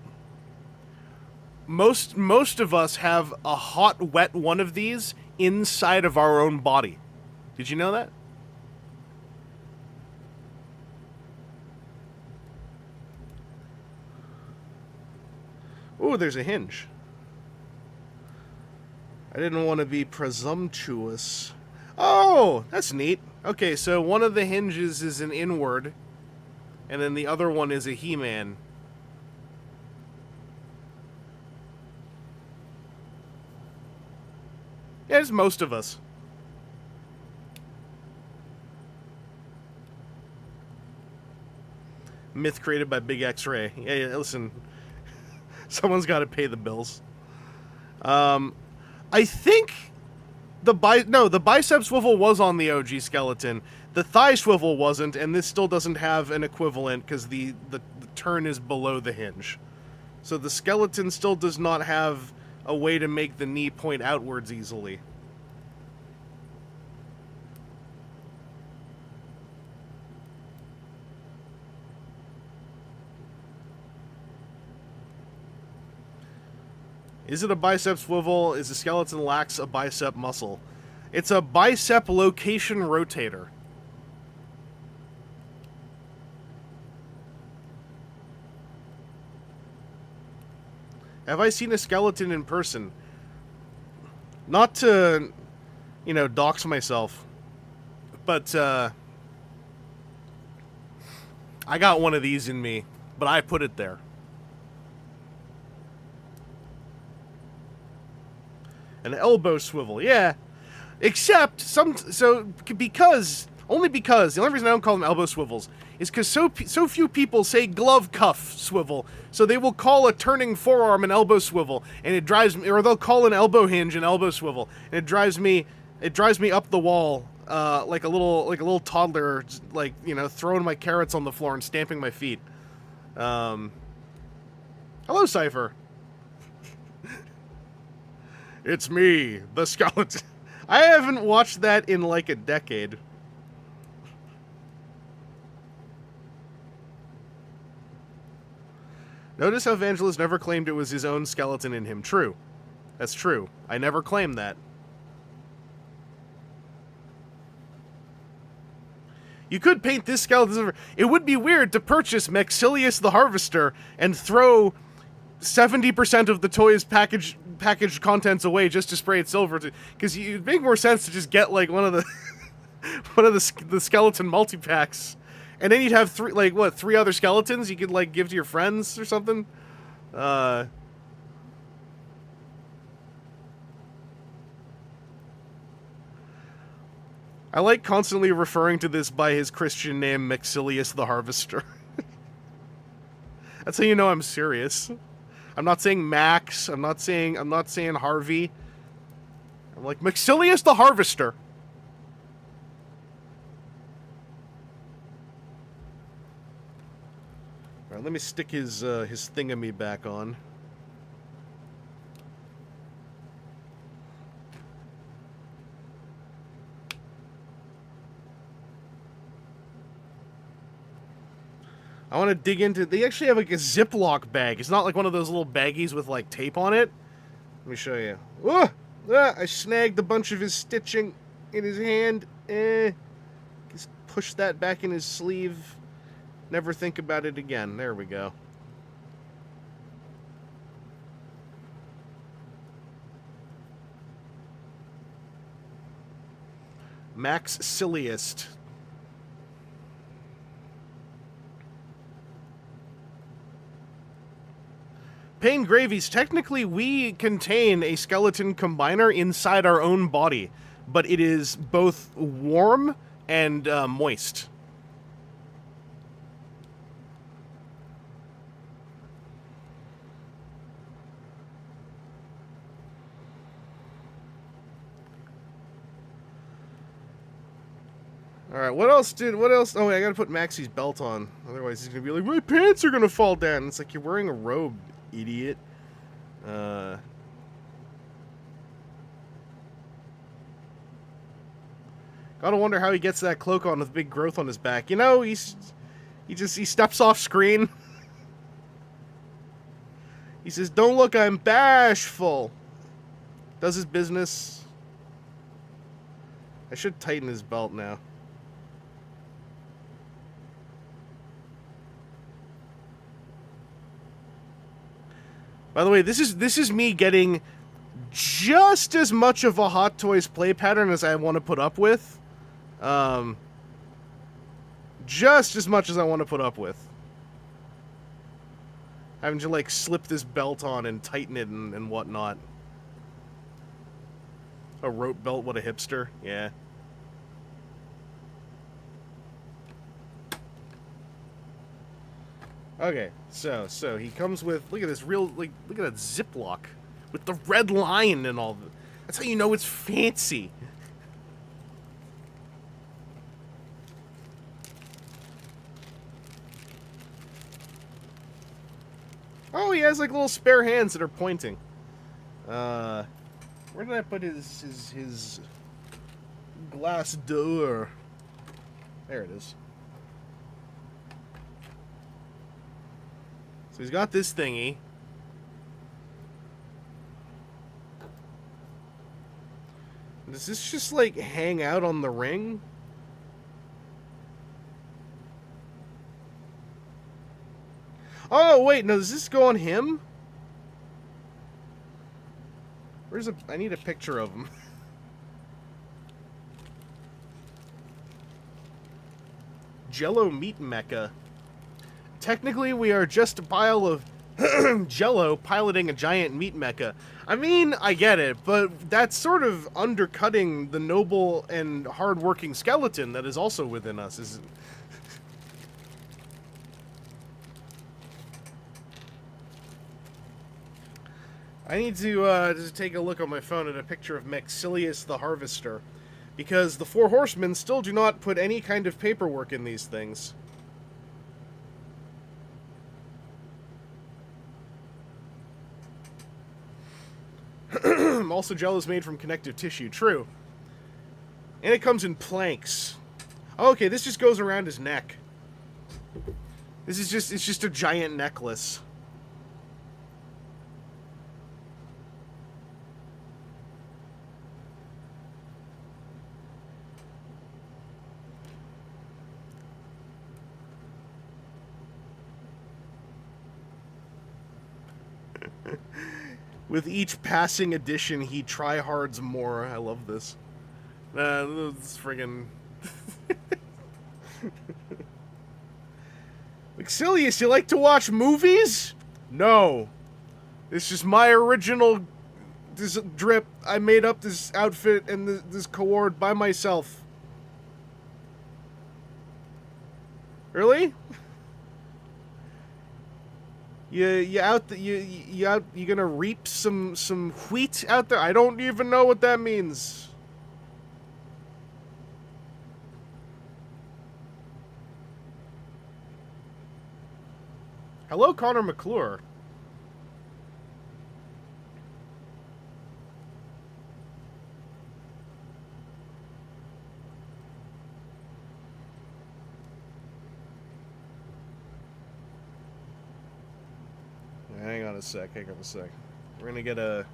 A: Most of us have a hot, wet one of these inside of our own body. Did you know that? Ooh, there's a hinge. I didn't want to be presumptuous. Oh, that's neat. Okay, so one of the hinges is an inward, and then the other one is a He-Man. Yeah, it's most of us. Myth created by Big X-Ray. Yeah, listen. Someone's got to pay the bills. I think the bicep swivel was on the OG skeleton. The thigh swivel wasn't, and this still doesn't have an equivalent because the turn is below the hinge. So the skeleton still does not have a way to make the knee point outwards easily. Is it a bicep swivel? Is the skeleton lacks a bicep muscle? It's a bicep location rotator. Have I seen a skeleton in person? Not to, you know, dox myself, but I got one of these in me, but I put it there. An elbow swivel, yeah. Except because the only reason I don't call them elbow swivels is because so few people say glove cuff swivel, so they will call a turning forearm an elbow swivel, and it drives me, or they'll call an elbow hinge an elbow swivel, and it drives me up the wall like a little toddler, like, you know, throwing my carrots on the floor and stamping my feet. Hello, Cypher. It's me, the skeleton. I haven't watched that in like a decade. Notice how Vangelus never claimed it was his own skeleton in him. True. That's true. I never claimed that. You could paint this skeleton. It would be weird to purchase Maxilius the Harvester and throw 70% of the toy's packaged contents away just to spray it silver. Because it'd make more sense to just get like one of the skeleton multi-packs. And then you'd have three other skeletons you could like give to your friends or something. I like constantly referring to this by his Christian name, Maxilius the Harvester. That's how you know I'm serious. I'm not saying Max. I'm not saying Harvey. I'm like Maxilius the Harvester. All right, let me stick his thingamy back on. I want to dig into... They actually have like a Ziploc bag. It's not like one of those little baggies with like tape on it. Let me show you. Oh! I snagged a bunch of his stitching in his hand. Just push that back in his sleeve. Never think about it again. There we go. Max Silliest. Pain Gravies, technically we contain a skeleton combiner inside our own body, but it is both warm and moist. Alright, what else? Oh, wait, I gotta put Maxie's belt on. Otherwise he's gonna be like, my pants are gonna fall down. It's like, you're wearing a robe, idiot. Gotta wonder how he gets that cloak on with big growth on his back. You know, he steps off screen. He says, don't look, I'm bashful. Does his business. I should tighten his belt now. By the way, this is me getting just as much of a Hot Toys play pattern as I want to put up with. Just as much as I want to put up with. Having to, like, slip this belt on and tighten it and whatnot. A rope belt, what a hipster. Yeah. Okay, so he comes with, look at this real, like, look at that Ziploc with the red line and all. That's how you know it's fancy. Oh, he has like little spare hands that are pointing. Where did I put his glass door? There it is. So he's got this thingy. Does this just, like, hang out on the ring? Oh, wait, no, does this go on him? I need a picture of him. Jello Meat Mecha. Technically, we are just a pile of Jello piloting a giant meat mecha. I mean, I get it, but that's sort of undercutting the noble and hard-working skeleton that is also within us, isn't it? I need to just take a look on my phone at a picture of Maxilius the Harvester, because the Four Horsemen still do not put any kind of paperwork in these things. Also, gel is made from connective tissue. True. And it comes in planks. Oh, okay, this just goes around his neck. This is just, it's just a giant necklace. With each passing edition, he tryhards more. I love this. This friggin'... Exilius, you like to watch movies? No. This is my original drip. I made up this outfit and this coord by myself. Really? You gonna reap some wheat out there? I don't even know what that means. Hello, Connor McClure. Hang on a sec. We're gonna get a...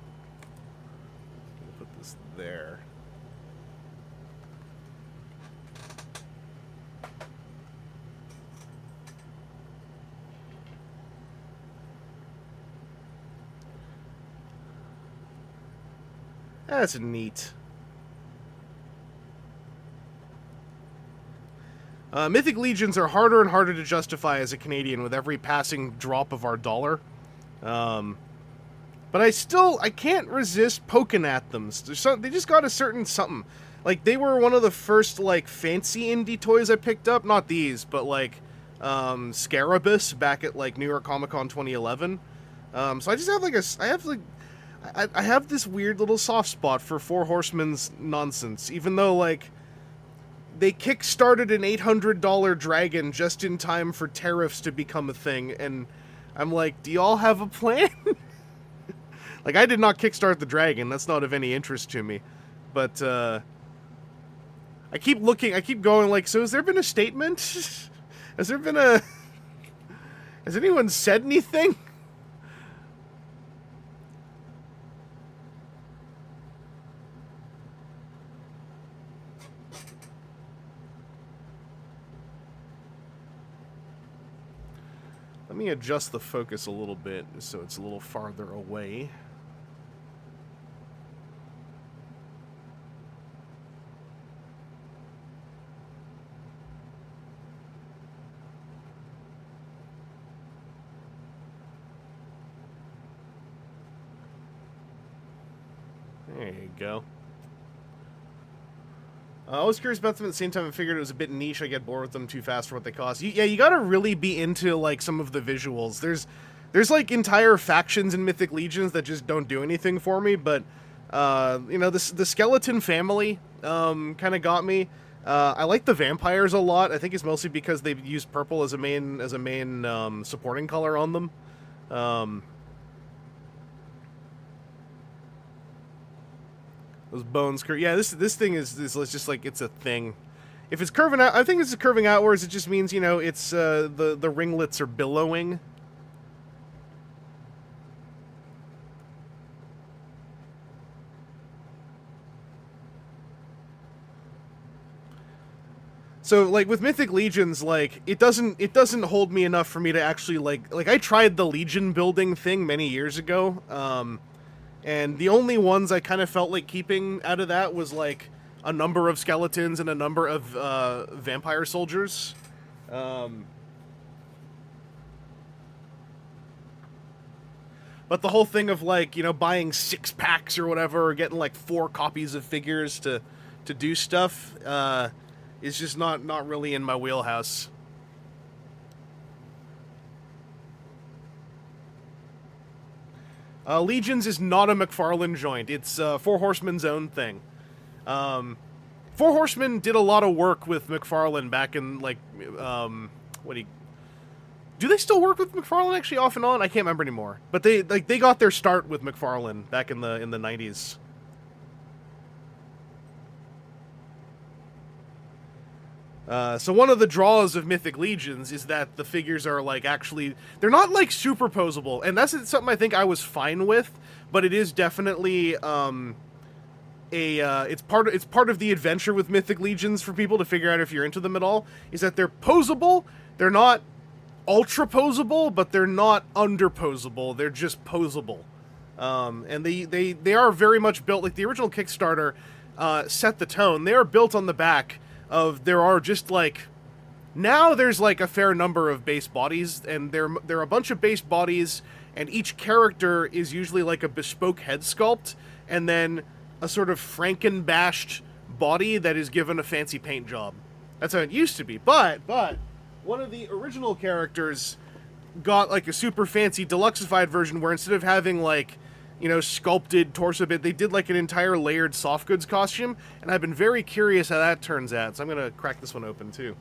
A: Put this there. That's neat. Mythic Legions are harder and harder to justify as a Canadian with every passing drop of our dollar. But I can't resist poking at them. They just got a certain something. Like, they were one of the first, like, fancy indie toys I picked up. Not these, but, like, Scarabus back at, like, New York Comic Con 2011. So I just have, like, I have this weird little soft spot for Four Horsemen's nonsense, even though, like, they kickstarted an $800 dragon just in time for tariffs to become a thing, and I'm like, do y'all have a plan? Like, I did not kickstart the dragon, that's not of any interest to me, but, I keep going, like, so has there been a statement? Has anyone said anything? Let me adjust the focus a little bit so it's a little farther away. There you go. I was curious about them at the same time. I figured it was a bit niche. I get bored with them too fast for what they cost. Yeah, you gotta really be into, like, some of the visuals. There's like, entire factions in Mythic Legions that just don't do anything for me, but, you know, the skeleton family, kind of got me. I like the vampires a lot. I think it's mostly because they've used purple as a main, supporting color on them. Those bones curve. Yeah, this thing is just like, it's a thing. If it's curving out, I think it's curving outwards. It just means, you know, it's the ringlets are billowing. So, like, with Mythic Legions, like, it doesn't hold me enough for me to actually, like I tried the Legion building thing many years ago, and the only ones I kind of felt like keeping out of that was, like, a number of skeletons and a number of vampire soldiers. But the whole thing of, like, you know, buying 6 packs or whatever, or getting, like, 4 copies of figures to do stuff, is just not really in my wheelhouse. Legions is not a McFarlane joint. It's Four Horsemen's own thing. Four Horsemen did a lot of work with McFarlane back in, like, do they still work with McFarlane actually off and on? I can't remember anymore. But they got their start with McFarlane back in the 90s. So one of the draws of Mythic Legions is that the figures are like actually they're not like superposable, and that's something I think I was fine with, but it is definitely it's part of the adventure with Mythic Legions for people to figure out if you're into them at all. Is that they're posable, they're not ultra posable, but they're not under posable. They're just posable, and they are very much built like the original Kickstarter set the tone. They are built on the back of there are just like now there's like a fair number of base bodies, and there are a bunch of base bodies, and each character is usually like a bespoke head sculpt, and then a sort of Franken-bashed body that is given a fancy paint job. That's how it used to be. But one of the original characters got like a super fancy deluxeified version where instead of having like, you know, sculpted torso bit, they did like an entire layered soft goods costume, and I've been very curious how that turns out, so I'm gonna crack this one open too.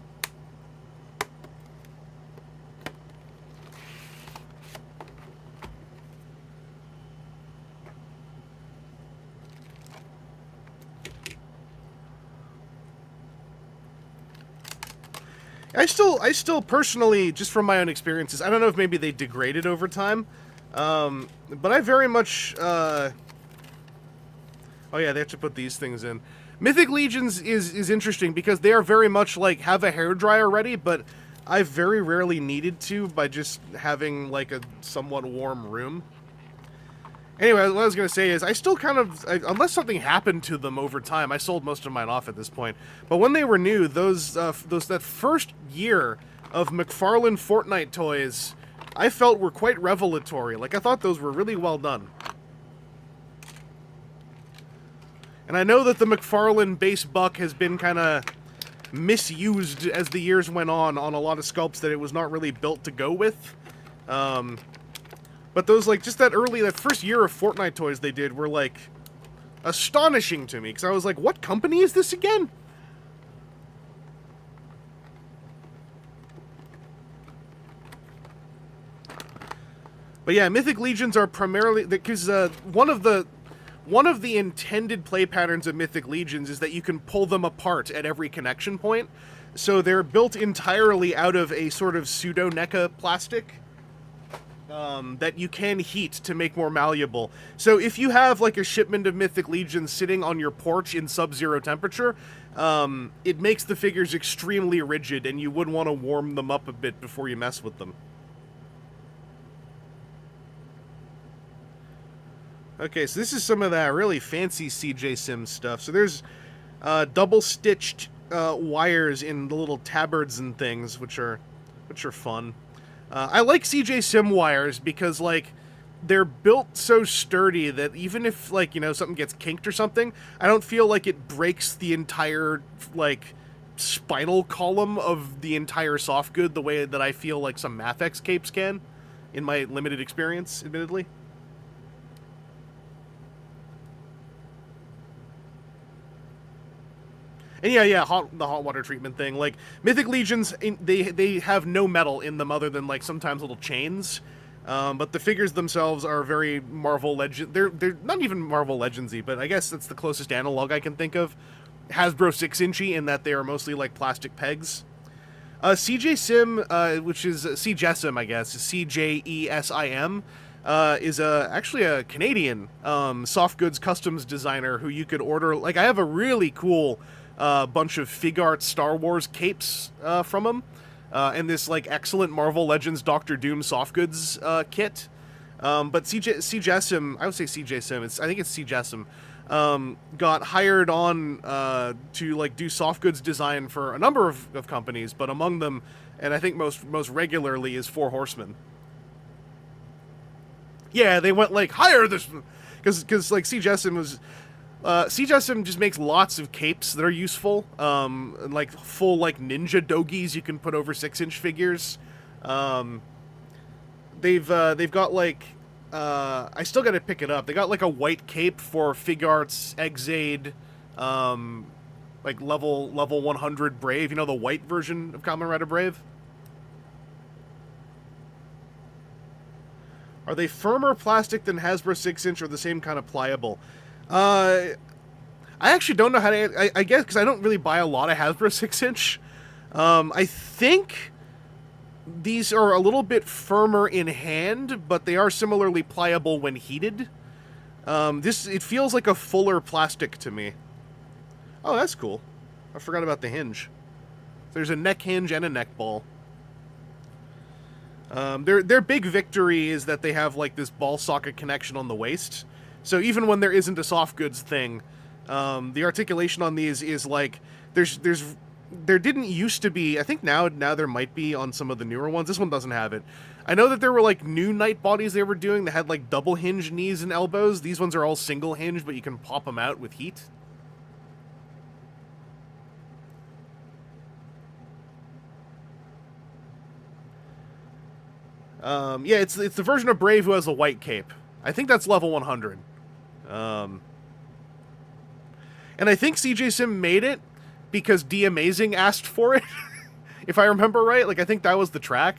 A: I still personally, just from my own experiences, I don't know if maybe they degraded over time, but I very much, oh yeah, they have to put these things in. Mythic Legions is interesting because they are very much like, have a hairdryer ready, but I've very rarely needed to by just having like a somewhat warm room. Anyway, what I was going to say is I still kind of, unless something happened to them over time, I sold most of mine off at this point. But when they were new, that first year of McFarlane Fortnite toys, I felt were quite revelatory. Like, I thought those were really well done. And I know that the McFarlane base buck has been kind of misused as the years went on a lot of sculpts that it was not really built to go with. But those, like, just that first year of Fortnite toys they did were, like, astonishing to me. Because I was like, what company is this again? But yeah, Mythic Legions are primarily... Because one of the intended play patterns of Mythic Legions is that you can pull them apart at every connection point. So they're built entirely out of a sort of pseudo-NECA plastic. That you can heat to make more malleable. So if you have like a shipment of Mythic Legions sitting on your porch in sub-zero temperature, it makes the figures extremely rigid, and you would want to warm them up a bit before you mess with them. Okay, so this is some of that really fancy CJ Sim stuff. So there's double-stitched wires in the little tabards and things, which are fun. I like CJ Sim wires because, like, they're built so sturdy that even if, like, you know, something gets kinked or something, I don't feel like it breaks the entire, like, spinal column of the entire soft good the way that I feel like some Mathex capes can, in my limited experience, admittedly. And yeah, the hot water treatment thing. Like, Mythic Legions, they have no metal in them other than, like, sometimes little chains. But the figures themselves are very Marvel Legend. They're not even Marvel Legendsy, but I guess that's the closest analog I can think of. Hasbro 6-inchy in that they are mostly like plastic pegs. CJ Sim, which is CJesim, I guess, CJESIM, is actually a Canadian soft goods customs designer who you could order. Like, I have a really cool bunch of Figart Star Wars capes from him, and this like excellent Marvel Legends Doctor Doom soft goods kit. But CJesim, I would say CJ Sim. I think it's CJesim. Got hired on to like do soft goods design for a number of companies, but among them, and I think most regularly, is Four Horsemen. Yeah, they went like, hire this, because like CJesim was. CJesim just makes lots of capes that are useful, like full like ninja doggies you can put over 6-inch figures. They've got like I still got to pick it up. They got like a white cape for Figart's Exade, like level 100 Brave. You know, the white version of Kamen Rider Brave. Are they firmer plastic than Hasbro 6-inch or the same kind of pliable? I actually don't know how to... I guess because I don't really buy a lot of Hasbro 6-inch. I think these are a little bit firmer in hand, but they are similarly pliable when heated. It feels like a fuller plastic to me. Oh, that's cool. I forgot about the hinge. There's a neck hinge and a neck ball. Their big victory is that they have like this ball socket connection on the waist. So even when there isn't a soft goods thing, the articulation on these is like there didn't used to be. I think now there might be on some of the newer ones. This one doesn't have it. I know that there were like new night bodies they were doing that had like double hinge knees and elbows. These ones are all single hinge, but you can pop them out with heat. Yeah, it's the version of Brave who has a white cape. I think that's level 100. And I think CJ Sim made it because D Amazing asked for it, if I remember right. Like, I think that was the track.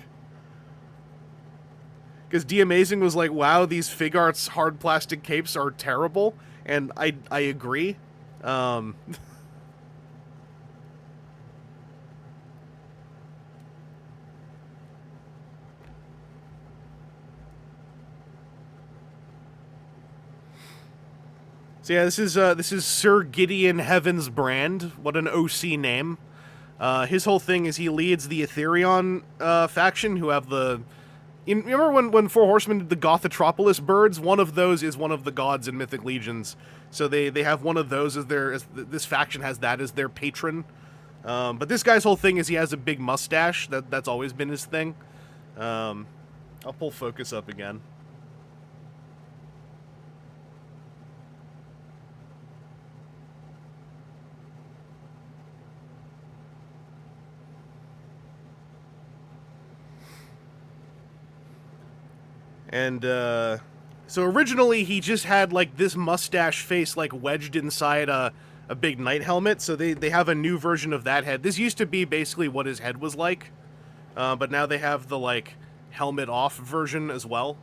A: Because D Amazing was like, wow, these Fig Arts hard plastic capes are terrible. And I agree. So yeah, this is Sir Gideon Heaven's brand. What an OC name. His whole thing is he leads the Ethereon faction, who have the... You remember when Four Horsemen did the Gothatropolis birds? One of those is one of the gods in Mythic Legions. So they have one of those as this faction has that as their patron. But this guy's whole thing is he has a big mustache. That's always been his thing. I'll pull focus up again. And, so originally he just had, like, this mustache face, like, wedged inside a big knight helmet, so they have a new version of that head. This used to be basically what his head was like, but now they have the, like, helmet-off version as well.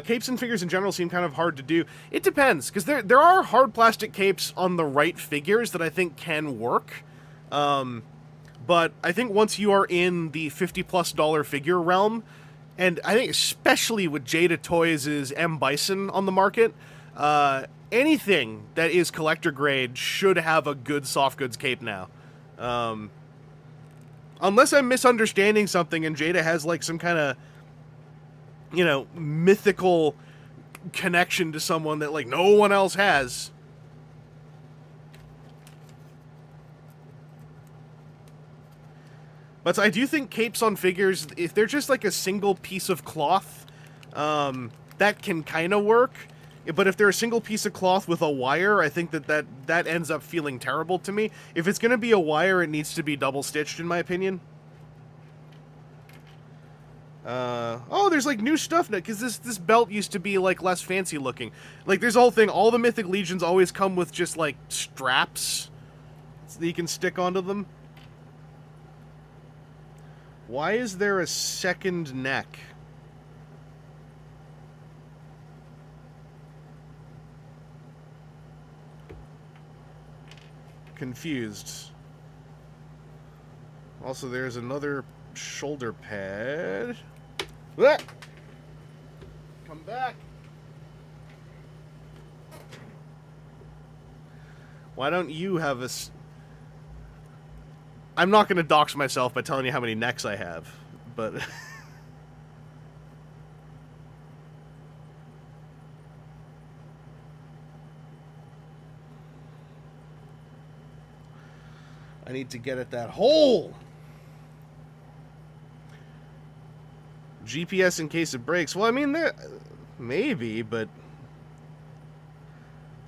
A: Capes and figures in general seem kind of hard to do. It depends, because there are hard plastic capes on the right figures that I think can work. But I think once you are in the $50+ figure realm, and I think especially with Jada Toys' M. Bison on the market, anything that is collector grade should have a good soft goods cape now. Unless I'm misunderstanding something and Jada has like some kind of, you know, mythical connection to someone that, like, no one else has. But I do think capes on figures, if they're just, like, a single piece of cloth, that can kind of work. But if they're a single piece of cloth with a wire, I think that ends up feeling terrible to me. If it's going to be a wire, it needs to be double-stitched, in my opinion. Oh, there's, like, new stuff now, because this belt used to be, like, less fancy looking. Like, there's a whole thing, all the Mythic Legions always come with just, like, straps that you can stick onto them. Why is there a second neck? Confused. Also, there's another shoulder pad. Ah! Come back. Why don't you have a... I'm not going to dox myself by telling you how many necks I have, but... I need to get at that hole! GPS in case it breaks. Well, I mean, maybe, but...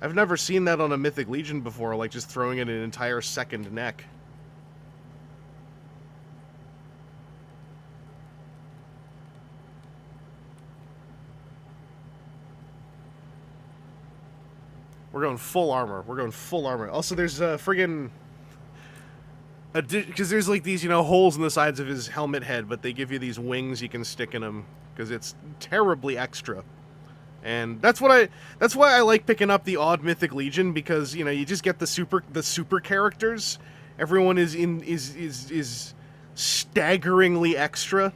A: I've never seen that on a Mythic Legion before, like just throwing in an entire second neck. We're going full armor. We're going full armor. Also, there's a friggin... Because there's like these, you know, holes in the sides of his helmet head, but they give you these wings you can stick in them, because it's terribly extra. And that's why I like picking up the odd Mythic Legion, because you know you just get the super characters. Everyone is staggeringly extra.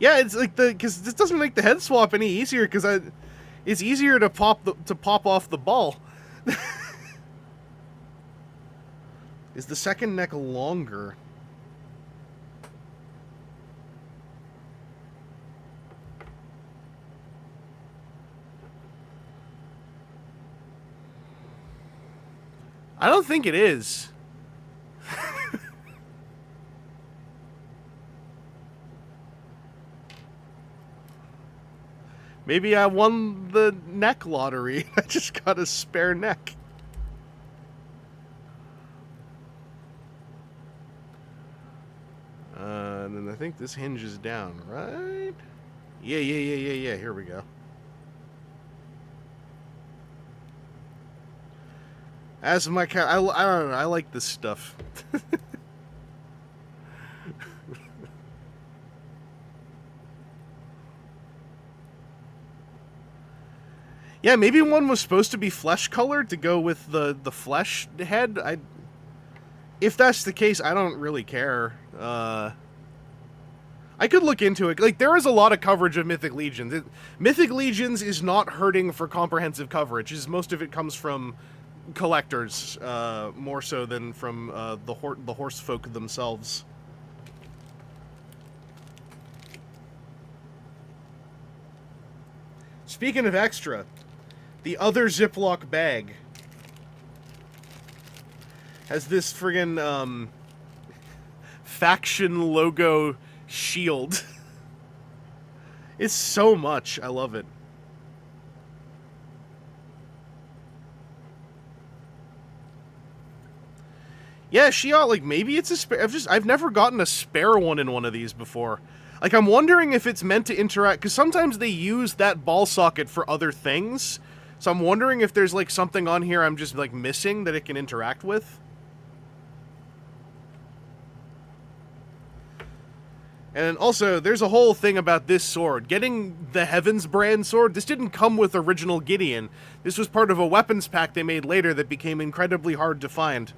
A: Yeah, it's like because this doesn't make the head swap any easier, because it's easier to pop off the ball. Is the second neck longer? I don't think it is. Maybe I won the neck lottery. I just got a spare neck. And then I think this hinges down, right? Yeah. Here we go. As my cat, I don't know. I like this stuff. Yeah, maybe one was supposed to be flesh colored to go with the flesh head. If that's the case, I don't really care. I could look into it. Like, there is a lot of coverage of Mythic Legions. Mythic Legions is not hurting for comprehensive coverage. Most of it comes from collectors, more so than from the horse folk themselves. Speaking of extra, the other Ziploc bag has this friggin' faction logo shield. It's so much. I love it. Yeah, like, maybe it's a spare. I've never gotten a spare one in one of these before. Like, I'm wondering if it's meant to interact, because sometimes they use that ball socket for other things. So I'm wondering if there's, like, something on here I'm just, like, missing that it can interact with. And also, there's a whole thing about this sword. Getting the Heavens brand sword, this didn't come with original Gideon. This was part of a weapons pack they made later that became incredibly hard to find.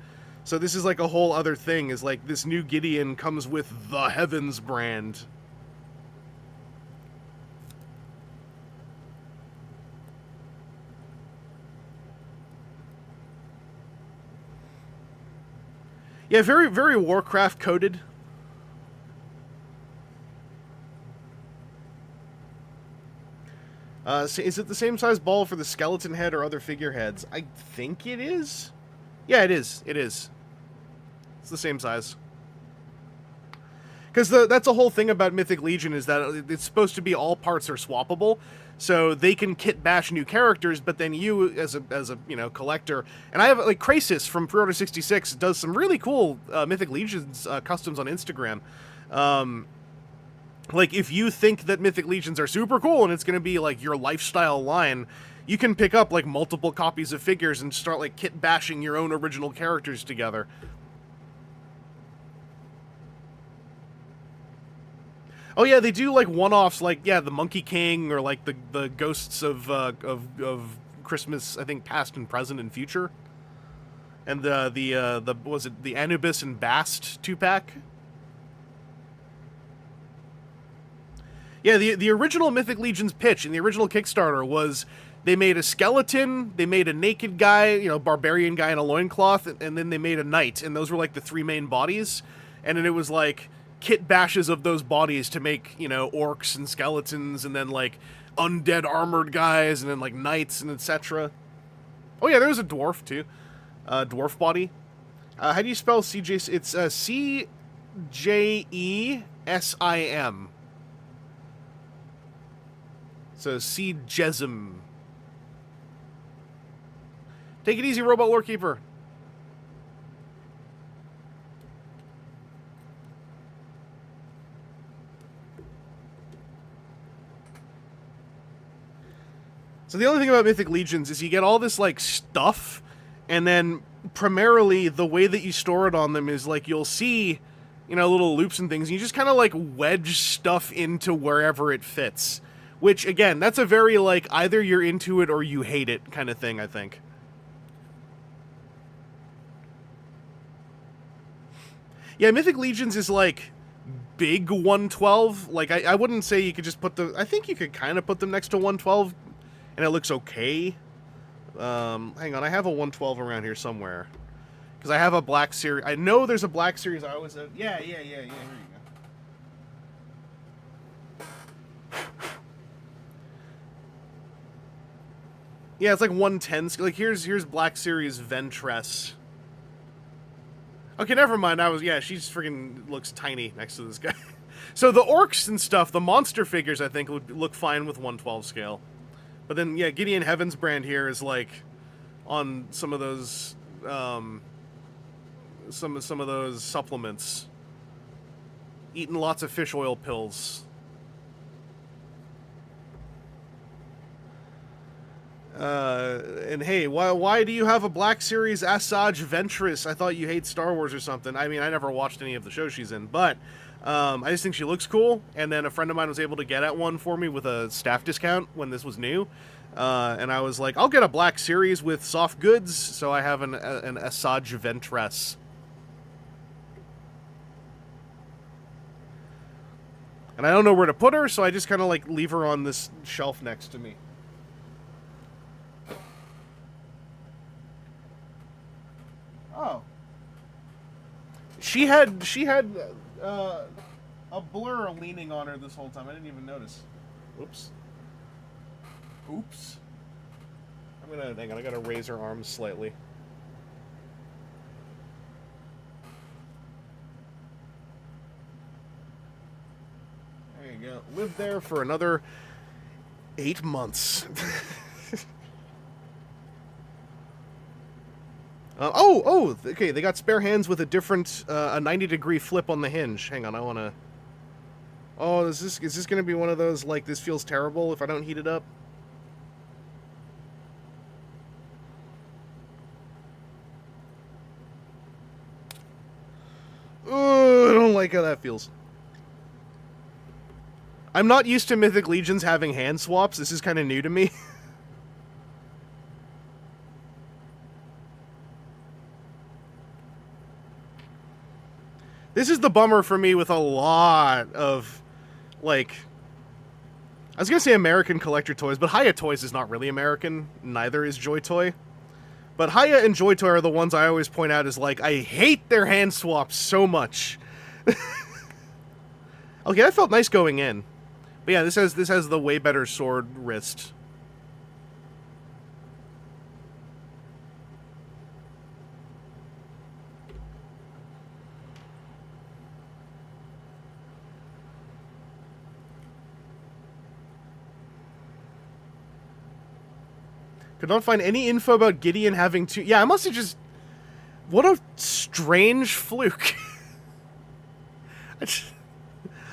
A: So this is like a whole other thing, is like this new Gideon comes with the Heavens brand. Yeah, very, very Warcraft coded. So is it the same size ball for the skeleton head or other figureheads? I think it is. Yeah, it is. It is. It's the same size. Because that's the whole thing about Mythic Legion, is that it's supposed to be all parts are swappable, so they can kit bash new characters. But then you, as a collector, and I have like Krasis from Pre-Order 66 does some really cool Mythic Legions customs on Instagram. Like, if you think that Mythic Legions are super cool and it's going to be, like, your lifestyle line, you can pick up, like, multiple copies of figures and start, like, kit bashing your own original characters together. Oh, yeah, they do, like, one-offs, like, yeah, the Monkey King, or, like, the ghosts of Christmas, I think, past and present and future. And was it the Anubis and Bast 2-pack? Yeah, the original Mythic Legion's pitch in the original Kickstarter was they made a skeleton, they made a naked guy, barbarian guy in a loincloth, and then they made a knight, and those were like the three main bodies. And then it was like kit bashes of those bodies to make, orcs and skeletons, and then like undead armored guys, and then like knights and etc. Oh yeah, there's a dwarf too. Dwarf body. How do you spell CJ? It's CJESIM. So, Jesm. Take it easy, Robot Lorekeeper. So the only thing about Mythic Legions is you get all this, like, stuff, and then primarily the way that you store it on them is, like, you'll see you know, little loops and things. And you just kind of like wedge stuff into wherever it fits. Which, again, that's a very, like, either you're into it or you hate it kind of thing, I think. Yeah, Mythic Legions is, like, big 112. Like, I wouldn't say you could just put the... I think you could kind of put them next to 112, and it looks okay. Hang on, I have a 112 around here somewhere. Because I have a Black Series... I know there's a Black Series I always have... Yeah, here you go. Yeah, it's like 110. Like, here's Black Series Ventress. Okay, never mind. Yeah, she's freaking looks tiny next to this guy. So the orcs and stuff, the monster figures, I think, would look fine with 112 scale. But then, yeah, Gideon Heaven's brand here is like on some of those, some of those supplements. Eating lots of fish oil pills. And hey, why do you have a Black Series Asajj Ventress? I thought you hate Star Wars or something. I mean, I never watched any of the shows she's in, but I just think she looks cool. And then a friend of mine was able to get at one for me with a staff discount when this was new. And I was like, I'll get a Black Series with soft goods, so I have an Asajj Ventress. And I don't know where to put her, so I just kind of like leave her on this shelf next to me. Oh. She had a blur leaning on her this whole time. I didn't even notice. Oops. Hang on, I gotta raise her arms slightly. There you go. Lived there for another 8 months. Okay, they got spare hands with a different, a 90-degree flip on the hinge. Hang on, I wanna... Oh, is this gonna be one of those, like, this feels terrible if I don't heat it up? I don't like how that feels. I'm not used to Mythic Legions having hand swaps. This is kind of new to me. This is the bummer for me with a lot of, like... I was going to say American collector toys, but Hiya Toys is not really American. Neither is Joy Toy. But Hiya and Joy Toy are the ones I always point out as, like, I hate their hand swaps so much. Okay, that felt nice going in. But yeah, this has the way better sword wrist. Could not find any info about Gideon having two... Yeah, I must have just... What a strange fluke.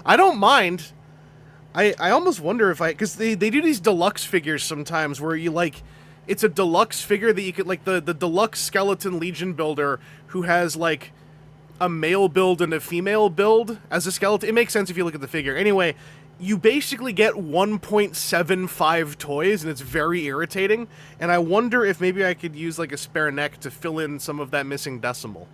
A: I don't mind. I almost wonder if I... Because they do these deluxe figures sometimes where you, like... It's a deluxe figure that you could... Like, the deluxe Skeleton Legion builder who has, like, a male build and a female build as a skeleton. It makes sense if you look at the figure. Anyway... You basically get 1.75 toys, and it's very irritating. And I wonder if maybe I could use, like, a spare neck to fill in some of that missing decimal.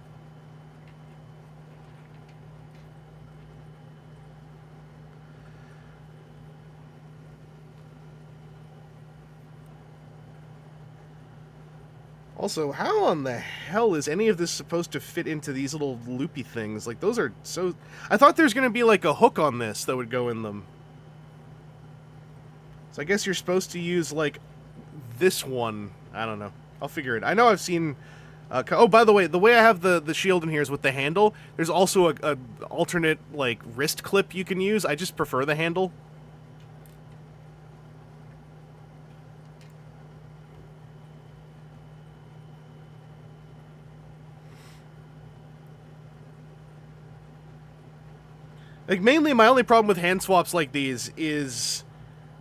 A: Also, how on the hell is any of this supposed to fit into these little loopy things? Like, those are so... I thought there's going to be, like, a hook on this that would go in them. So I guess you're supposed to use, like, this one. I don't know. I'll figure it. I know I've seen... oh, by the way I have the shield in here is with the handle. There's also a alternate, like, wrist clip you can use. I just prefer the handle. Like, mainly my only problem with hand swaps like these is...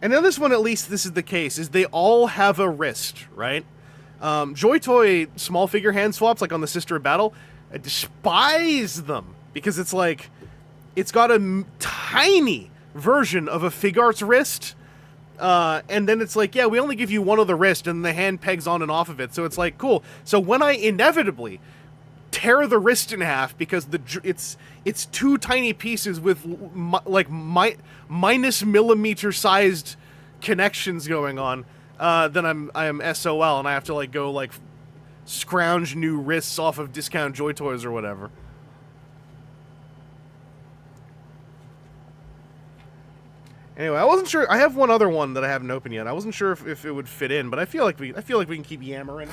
A: And in this one, at least, this is the case, is they all have a wrist, right? Joy Toy small figure hand swaps, like on the Sister of Battle, I despise them. because it's like, it's got a tiny version of a fig art's wrist, and then it's like, yeah, we only give you one of the wrist, and the hand pegs on and off of it, so it's like, cool. So when I inevitably tear the wrist in half because it's two tiny pieces with minus millimeter sized connections going on, then I am SOL, and I have to like go like scrounge new wrists off of Discount Joy Toys or whatever. Anyway, I wasn't sure. I have one other one that I haven't opened yet. I wasn't sure if it would fit in, but I feel like we can keep yammering.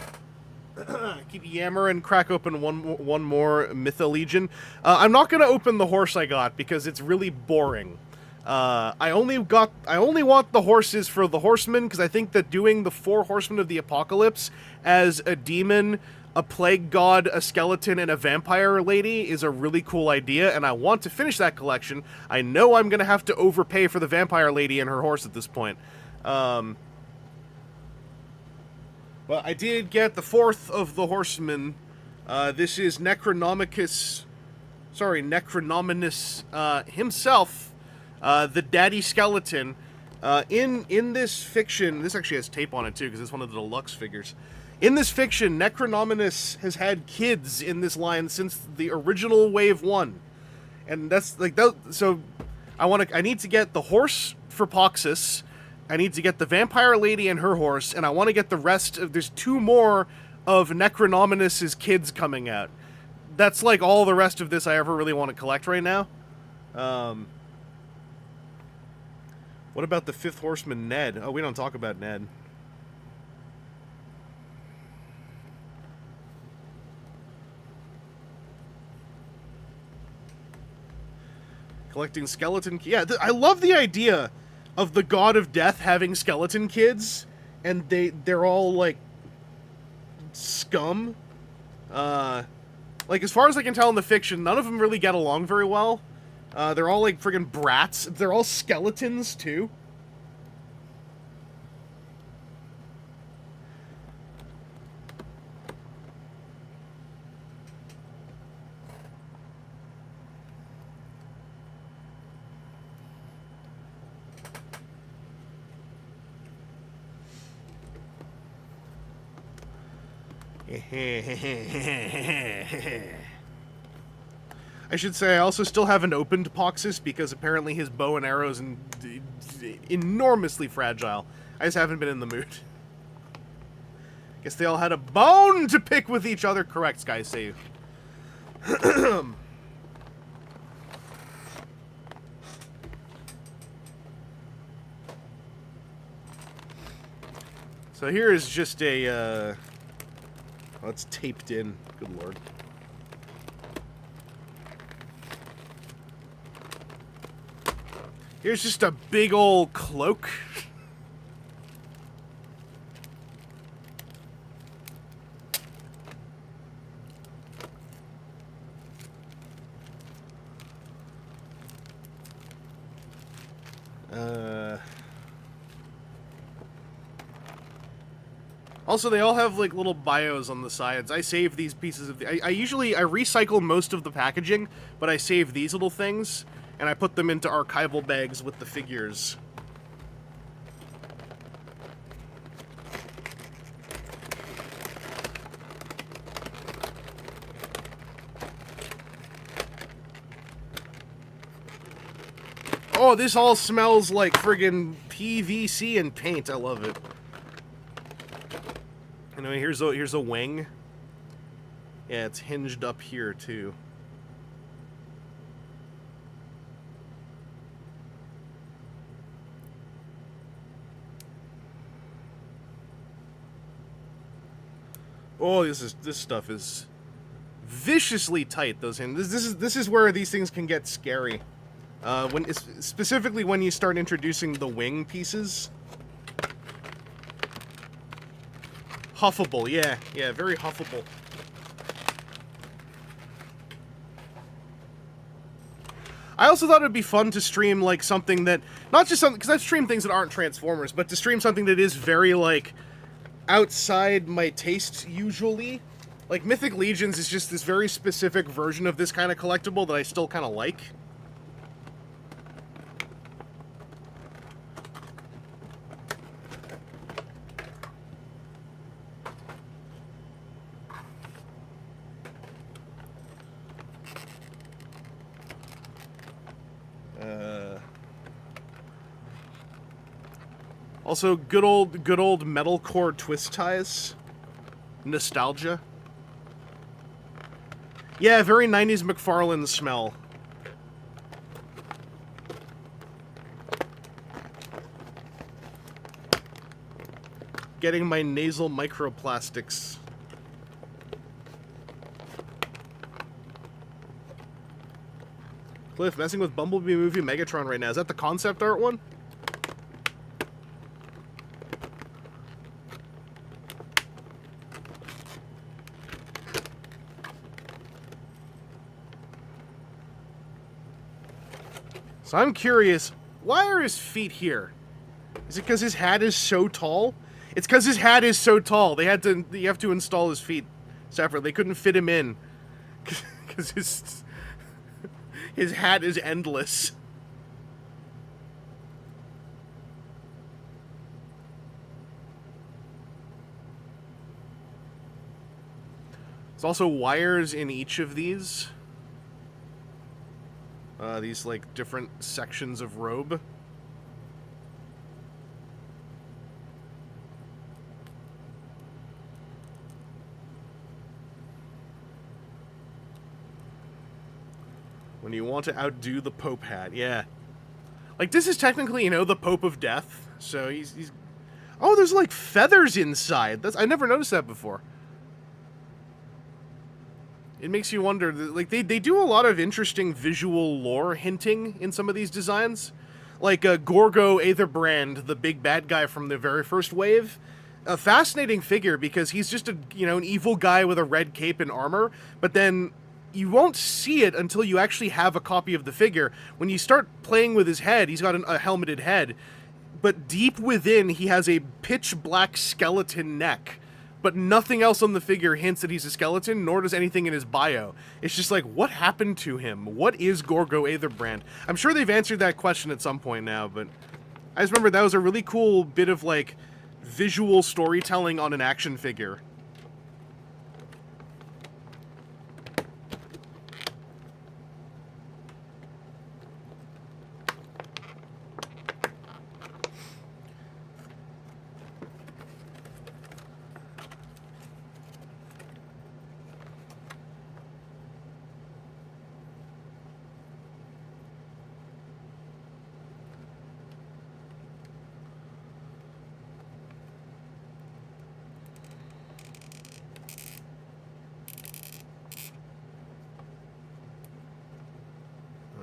A: Crack open one more Mytholegion. I'm not gonna open the horse I got because it's really boring. I only want the horses for the horsemen because I think that doing the 4 horsemen of the apocalypse as a demon, a plague god, a skeleton, and a vampire lady is a really cool idea, and I want to finish that collection. I know I'm gonna have to overpay for the vampire lady and her horse at this point. But I did get the 4th of the horsemen. This is Necronominus himself, the daddy skeleton. In this fiction, this actually has tape on it too, because it's one of the deluxe figures. In this fiction, Necronominus has had kids in this line since the original Wave 1. And that's like that. So I need to get the horse for Poxus. I need to get the vampire lady and her horse, and I want to get the rest of... There's 2 more of Necronominus's kids coming out. That's like all the rest of this I ever really want to collect right now. What about the 5th horseman, Ned? Oh, we don't talk about Ned. Collecting skeleton... Yeah, I love the idea of the god of death having skeleton kids, and they're all, like, scum. Like, as far as I can tell in the fiction, none of them really get along very well. They're all, like, friggin' brats. They're all skeletons, too. I should say I also still haven't opened Poxus because apparently his bow and arrow is enormously fragile. I just haven't been in the mood. Guess they all had a bone to pick with each other. Correct, Sky Save. So here is just a... Oh, it's taped in. Good lord. Here's just a big old cloak. Also, they all have, like, little bios on the sides. I save these pieces of... I recycle most of the packaging, but I save these little things, and I put them into archival bags with the figures. Oh, this all smells like friggin' PVC and paint. I love it. Anyway, here's a wing. Yeah, it's hinged up here too. Oh, this stuff is viciously tight. Those hinges. This is where these things can get scary. Specifically when you start introducing the wing pieces. Huffable, yeah, very huffable. I also thought it'd be fun to stream, like, something that, not just something, because I've streamed things that aren't Transformers, but to stream something that is very, like, outside my taste, usually. Like, Mythic Legions is just this very specific version of this kind of collectible that I still kind of like. Also, good old metalcore twist ties. Nostalgia. Yeah, very 90s McFarlane smell. Getting my nasal microplastics. Cliff, messing with Bumblebee movie Megatron right now. Is that the concept art one? So I'm curious, why are his feet here? Is it because his hat is so tall? It's because his hat is so tall. You have to install his feet separately. They couldn't fit him in because his hat is endless. There's also wires in each of these. These, like, different sections of robe. When you want to outdo the Pope hat, yeah. Like, this is technically, you know, the Pope of Death, so he's... Oh, there's, like, feathers inside. I never noticed that before. It makes you wonder, like, they do a lot of interesting visual lore hinting in some of these designs. Like, Gorgo Aetherbrand, the big bad guy from the very first wave. A fascinating figure, because he's just an evil guy with a red cape and armor, but then you won't see it until you actually have a copy of the figure. When you start playing with his head, he's got a helmeted head, but deep within, he has a pitch black skeleton neck. But nothing else on the figure hints that he's a skeleton, nor does anything in his bio. It's just like, what happened to him? What is Gorgo Aetherbrand? I'm sure they've answered that question at some point now, but I just remember that was a really cool bit of, like, visual storytelling on an action figure.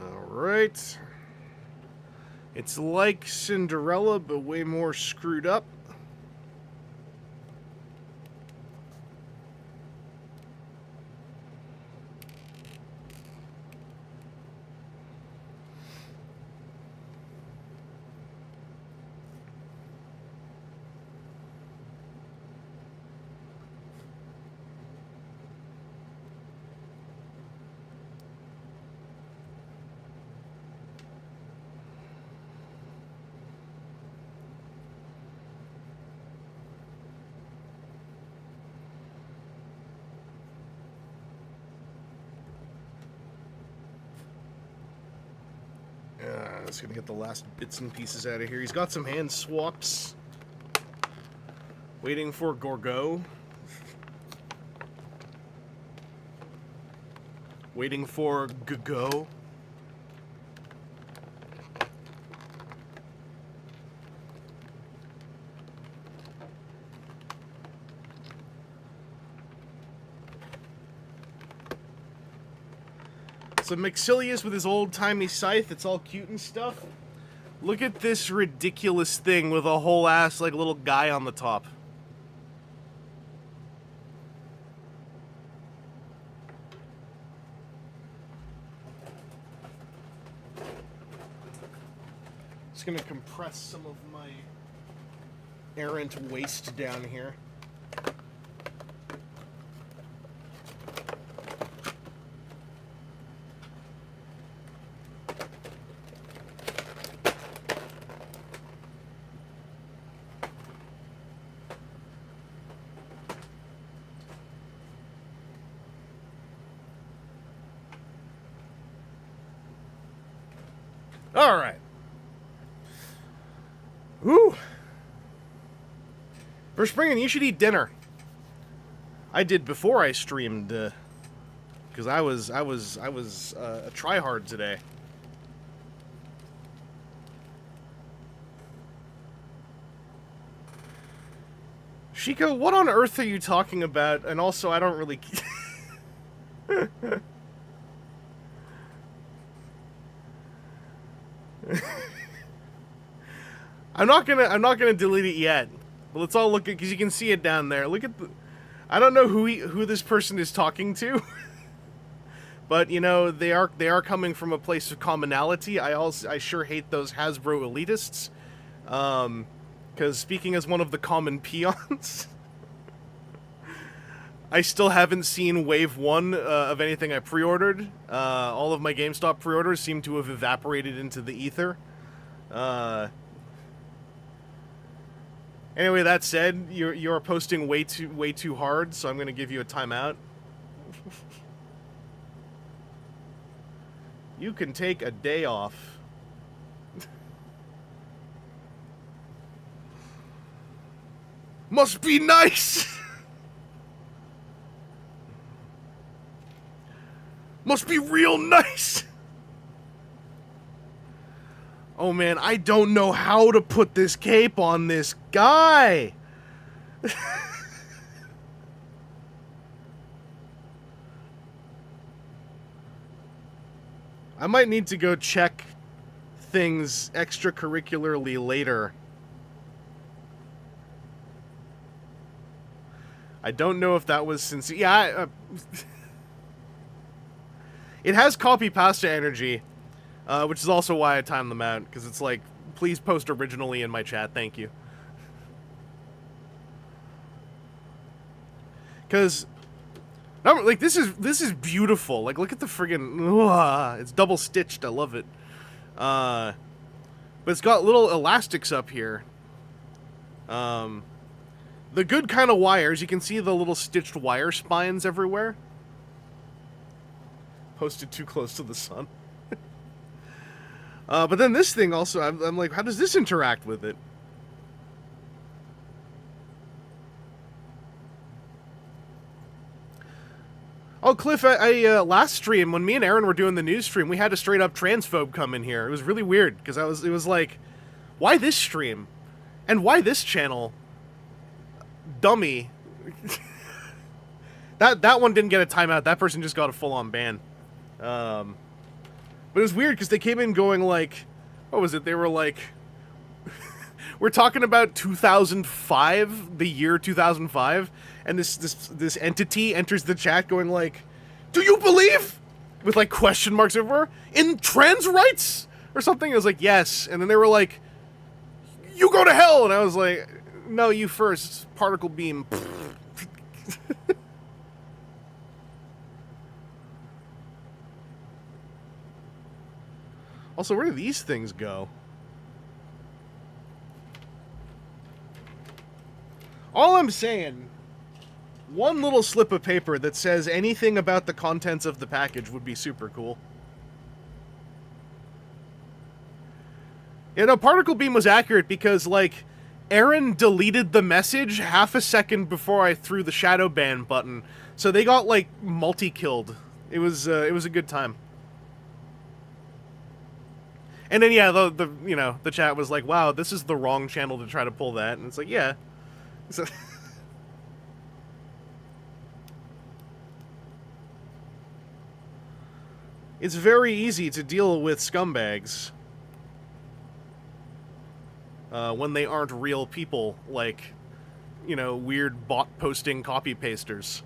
A: Alright. It's like Cinderella, but way more screwed up. Just gonna get the last bits and pieces out of here. He's got some hand swaps. Waiting for Gorgo. Waiting for Gogo. So Maxilius with his old-timey scythe, it's all cute and stuff. Look at this ridiculous thing with a whole ass, like, little guy on the top. Just gonna compress some of my errant waste down here.
B: All right. Whew. For spring, you should eat dinner. I did before I streamed, because I was a tryhard today. Chico, what on earth are you talking about? And also, I don't really. I'm not gonna delete it yet. But let's all look at, because you can see it down there. Look at the. I don't know who this person is talking to, but you know they are coming from a place of commonality. I sure hate those Hasbro elitists, because speaking as one of the common peons, I still haven't seen Wave 1 of anything I pre-ordered. All of my GameStop pre-orders seem to have evaporated into the ether. Anyway, that said, you're posting way too hard, so I'm gonna give you a timeout. You can take a day off. Must be nice. Must be real nice. Oh man, I don't know how to put this cape on this guy. I might need to go check things extracurricularly later. I don't know if that was sincere. Yeah, it has copy pasta energy. Which is also why I timed them out, because it's like, please post originally in my chat, thank you. Because, like, this is beautiful. Like, look at the friggin', it's double stitched, I love it. But it's got little elastics up here. The good kind of wires, you can see the little stitched wire spines everywhere. Posted too close to the sun. But then this thing also, I'm like, how does this interact with it? Oh, Cliff, I last stream, when me and Aaron were doing the news stream, we had a straight-up transphobe come in here. It was really weird, because it was like, why this stream? And why this channel? Dummy. That one didn't get a timeout. That person just got a full-on ban. But it was weird because they came in going like, what was it? They were like, we're talking about 2005, the year 2005, and this entity enters the chat going like, do you believe, with like question marks everywhere, in trans rights or something? I was like, yes. And then they were like, you go to hell. And I was like, no, you first. Particle beam. Also, where do these things go? All I'm saying, one little slip of paper that says anything about the contents of the package would be super cool. You know, Particle Beam was accurate because, like, Aaron deleted the message half a second before I threw the shadow ban button, so they got, like, multi-killed. It was a good time. And then, yeah, the chat was like, wow, this is the wrong channel to try to pull that. And it's like, yeah. So it's very easy to deal with scumbags. When they aren't real people, like, you know, weird bot-posting copy-pasters.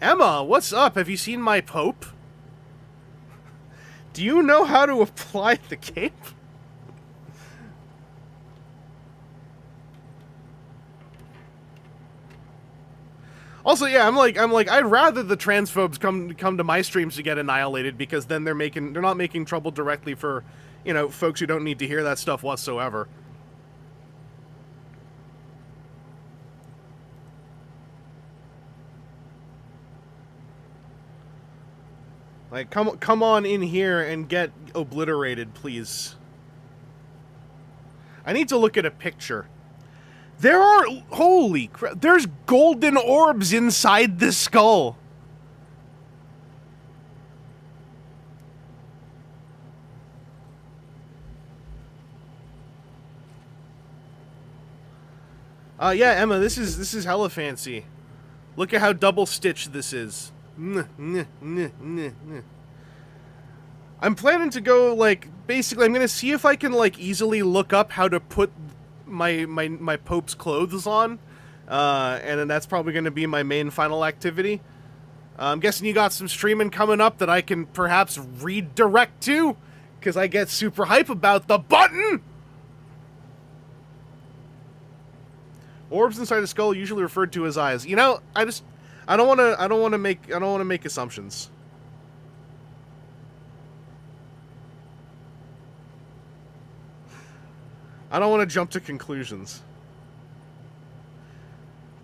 B: Emma, what's up? Have you seen my Pope? Do you know how to apply the cape? Also, yeah, I'm like, I'd rather the transphobes come to my streams to get annihilated, because then they're not making trouble directly for, you know, folks who don't need to hear that stuff whatsoever. Like, come on in here and get obliterated, please. I need to look at a picture. There are... Holy crap. There's golden orbs inside the skull. Yeah, Emma, this is hella fancy. Look at how double stitched this is. I'm planning to go, like, basically, I'm gonna see if I can, like, easily look up how to put my Pope's clothes on, and then that's probably gonna be my main final activity. I'm guessing you got some streaming coming up that I can perhaps redirect to, because I get super hype about the button! Orbs inside a skull usually referred to as eyes. You know, I don't want to make assumptions. I don't want to jump to conclusions.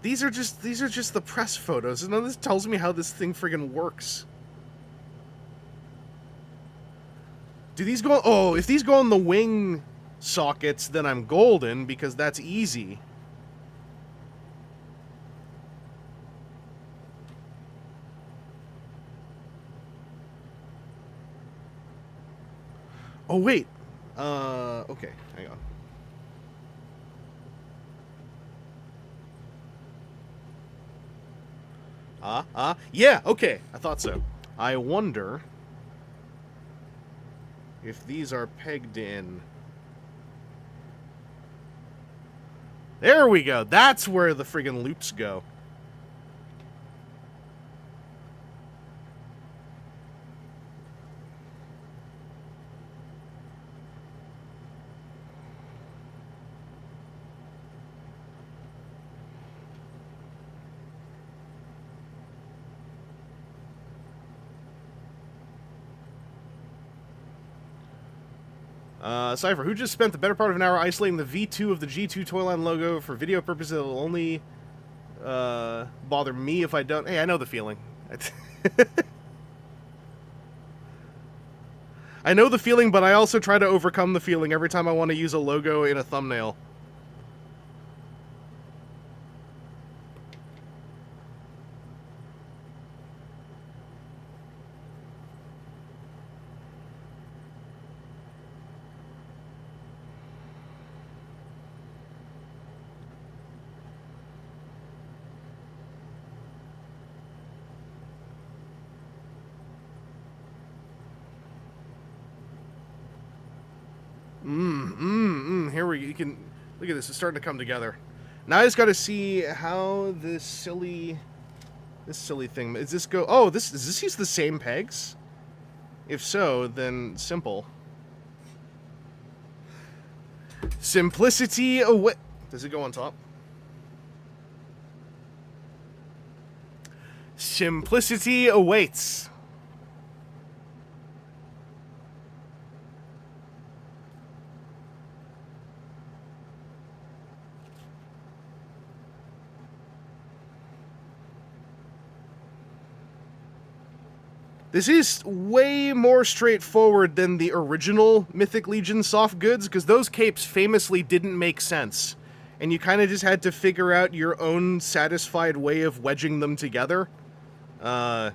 B: These are just the press photos, and this tells me how this thing friggin' works. Do these go? Oh, if these go on the wing sockets, then I'm golden, because that's easy. Oh, wait. Okay, hang on. Yeah, okay, I thought so. I wonder if these are pegged in. There we go. That's where the friggin' loops go. Cypher, who just spent the better part of an hour isolating the V2 of the G2 Toyline logo for video purposes? It'll only bother me if I don't. Hey, I know the feeling. I know the feeling, but I also try to overcome the feeling every time I want to use a logo in a thumbnail. Here we go. You can look at this. It's starting to come together. Now I just got to see how this silly thing. Is this go? Oh, does this use the same pegs? If so, then simple. Simplicity away. Does it go on top? Simplicity awaits. This is way more straightforward than the original Mythic Legion soft goods, because those capes famously didn't make sense. And you kind of just had to figure out your own satisfied way of wedging them together. So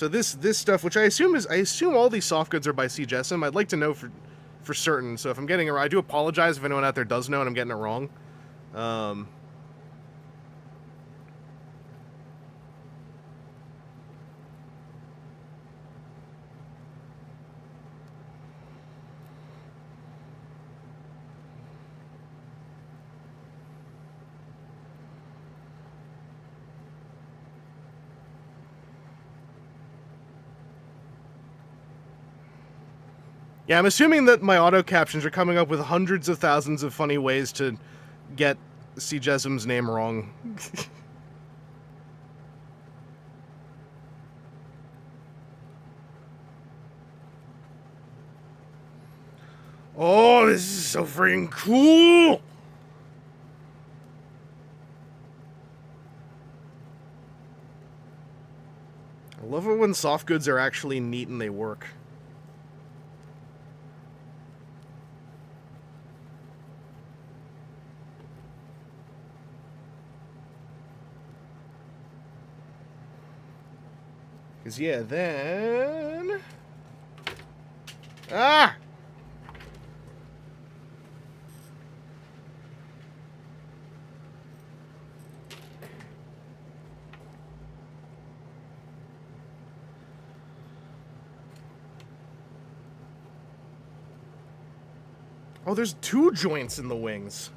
B: this stuff, which I assume all these soft goods are by CJSM. I'd like to know for certain. So if I'm getting it wrong, I do apologize if anyone out there does know and I'm getting it wrong. Yeah, I'm assuming that my auto captions are coming up with hundreds of thousands of funny ways to get CJSM's name wrong. Oh, this is so freaking cool! I love it when soft goods are actually neat and they work. Because, yeah, then... Ah! Oh, there's 2 joints in the wings.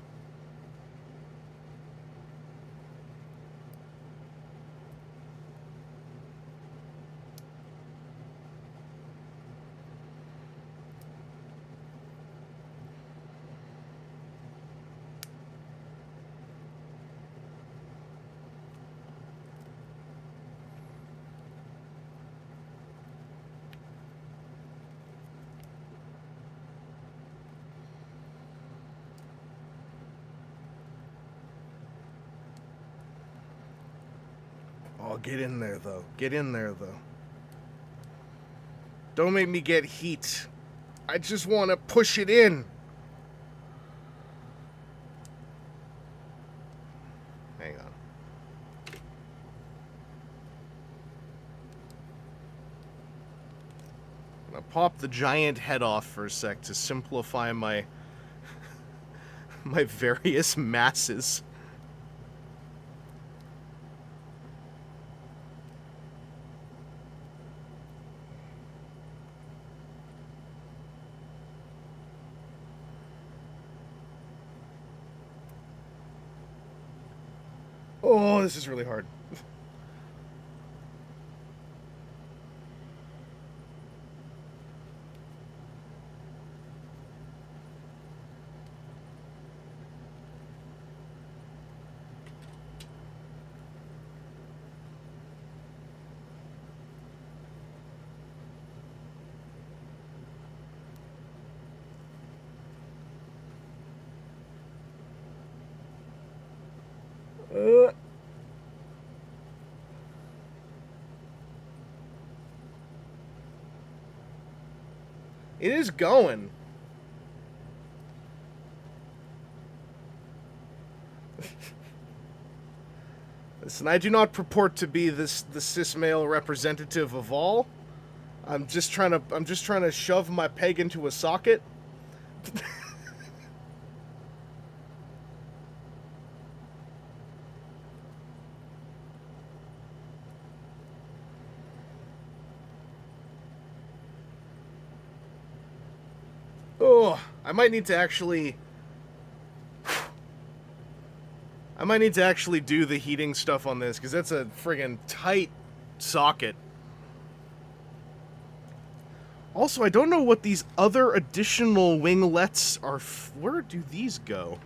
B: Oh, get in there, though. Get in there, though. Don't make me get heat. I just want to push it in. Hang on. I'm gonna pop the giant head off for a sec to simplify my my various masses. Oh, this is really hard. It is going. Listen, I do not purport to be the cis male representative of all. I'm just trying to shove my peg into a socket. Oh, I might need to actually do the heating stuff on this, because that's a friggin' tight socket. Also, I don't know what these other additional winglets are. Where do these go?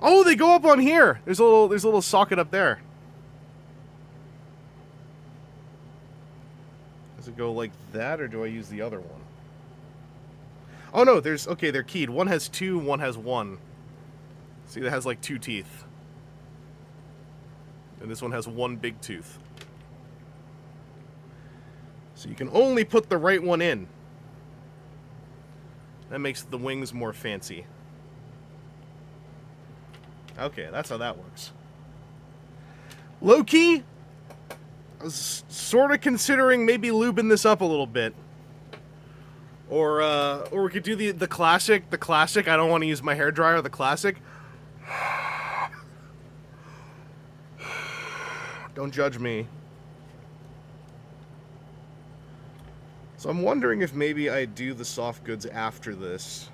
B: Oh, they go up on here. There's a little socket up there. Does it go like that, or do I use the other one? Oh no, okay, they're keyed. One has 2, one has 1. See, that has like 2 teeth. And this one has 1 big tooth. So you can only put the right one in. That makes the wings more fancy. Okay, that's how that works. Low-key, I was sort of considering maybe lubing this up a little bit. Or we could do the classic. The classic. I don't want to use my hairdryer. The classic. Don't judge me. So I'm wondering if maybe I do the soft goods after this.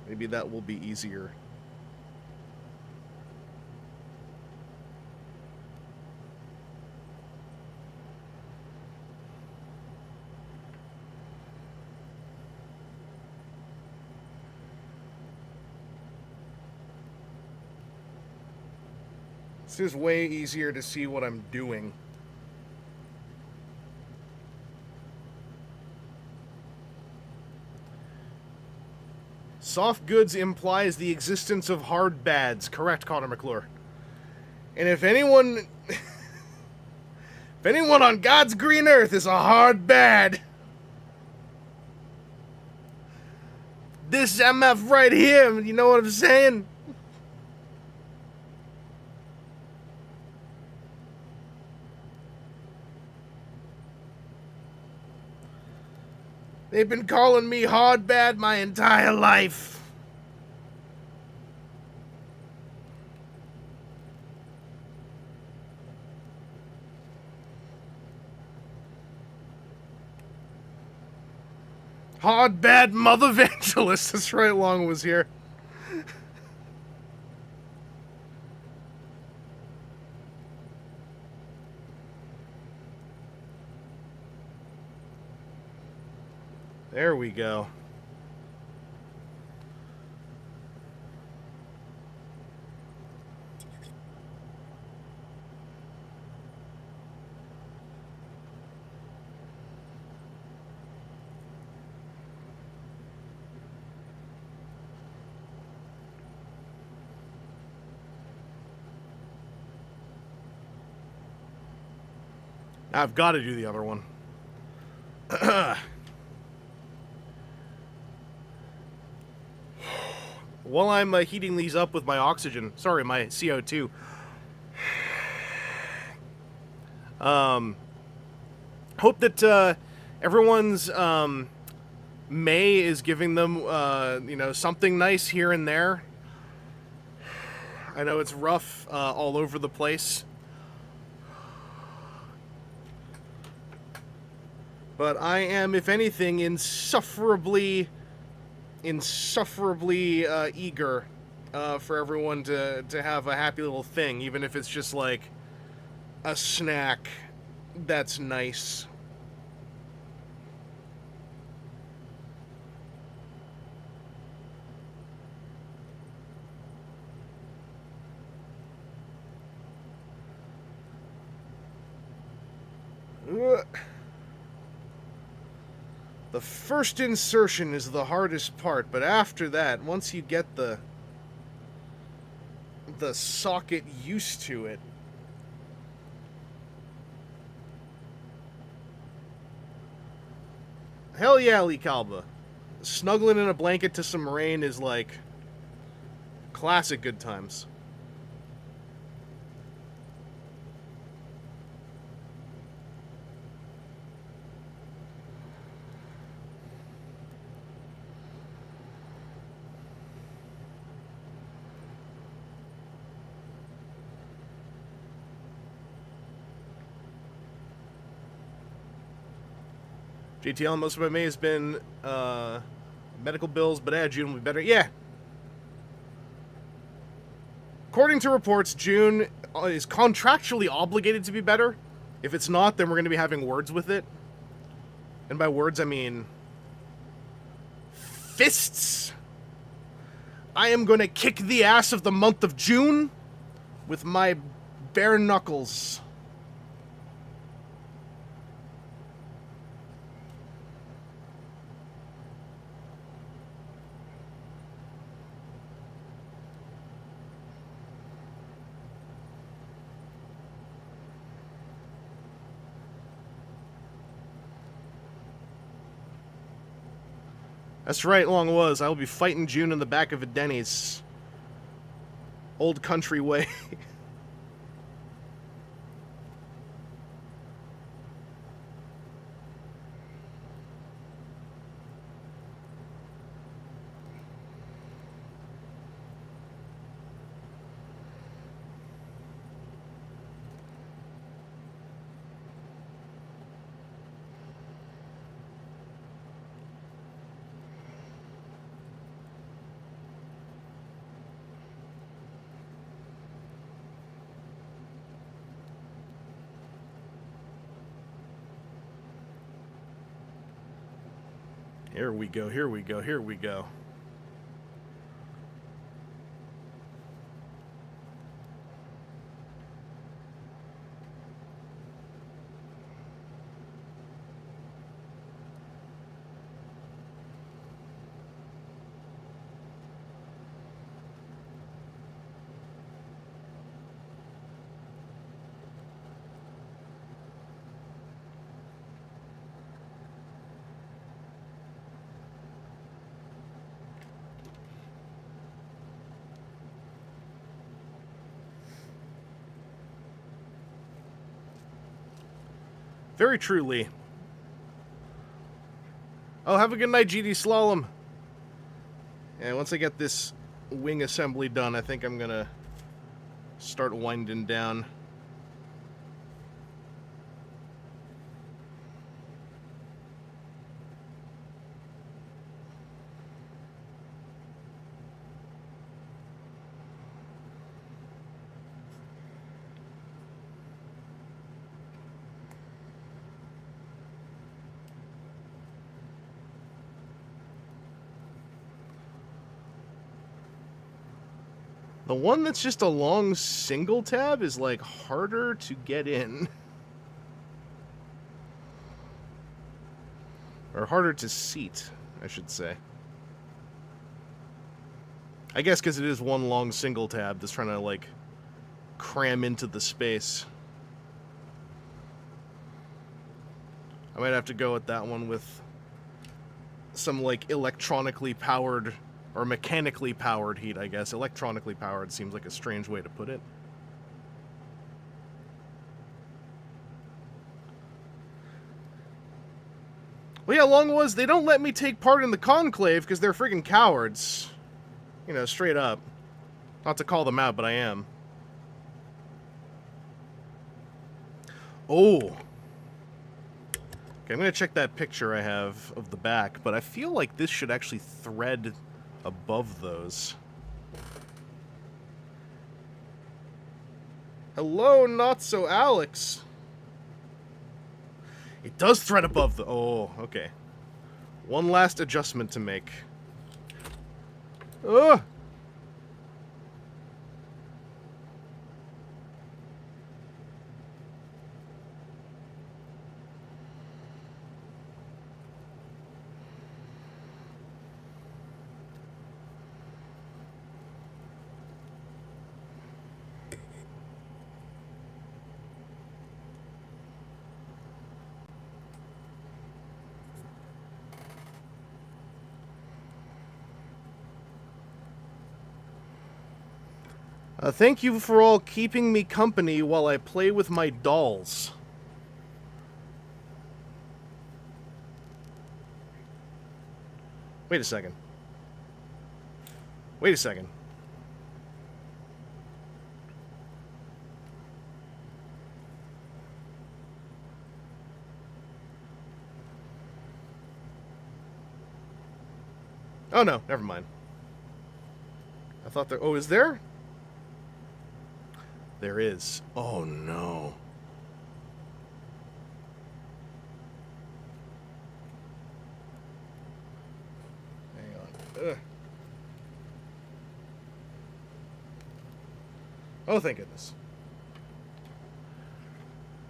B: Maybe that will be easier. This is way easier to see what I'm doing.
A: Soft goods implies the existence of hard bads. Correct, Connor McClure. And if anyone on God's green earth is a hard bad, this MF right here, you know what I'm saying? They've been calling me hard bad my entire life. Hard bad mother Vangelus. That's right, Long was here. There we go. I've got to do the other one. While I'm heating these up with my oxygen, sorry, my CO2. Hope that everyone's May is giving them, you know, something nice here and there. I know it's rough all over the place. But I am, if anything, insufferably eager for everyone to have a happy little thing, even if it's just like a snack that's nice. The first insertion is the hardest part, but after that, once you get the socket used to it, hell yeah, Lee Kalba. Snuggling in a blanket to some rain is like classic good times. JTL, most of my May has been medical bills, but June will be better. Yeah. According to reports, June is contractually obligated to be better. If it's not, then we're going to be having words with it. And by words, I mean fists. I am going to kick the ass of the month of June with my bare knuckles. That's right, Long was. I will be fighting June in the back of a Denny's. Old country way. Here we go, here we go, here we go. Very truly. Oh, have a good night, GD Slalom. And once I get this wing assembly done, I think I'm gonna start winding down. The one that's just a long single tab is, like, harder to get in. Or harder to seat, I should say. I guess because it is one long single tab that's trying to, like, cram into the space. I might have to go with that one with some, like, electronically powered... or mechanically powered heat, I guess. Electronically powered seems like a strange way to put it. Well, yeah, long was, they don't let me take part in the conclave because they're friggin' cowards. You know, straight up. Not to call them out, but I am. Oh. Okay, I'm gonna check that picture I have of the back, but I feel like this should actually thread above those. Hello, not so Alex. It does thread above the... Oh, okay. One last adjustment to make. Ugh! Thank you for all keeping me company while I play with my dolls. Wait a second. Wait a second. Oh no, never mind. I thought there... Oh, is there? There is. Oh no. Hang on. Ugh. Oh, thank goodness.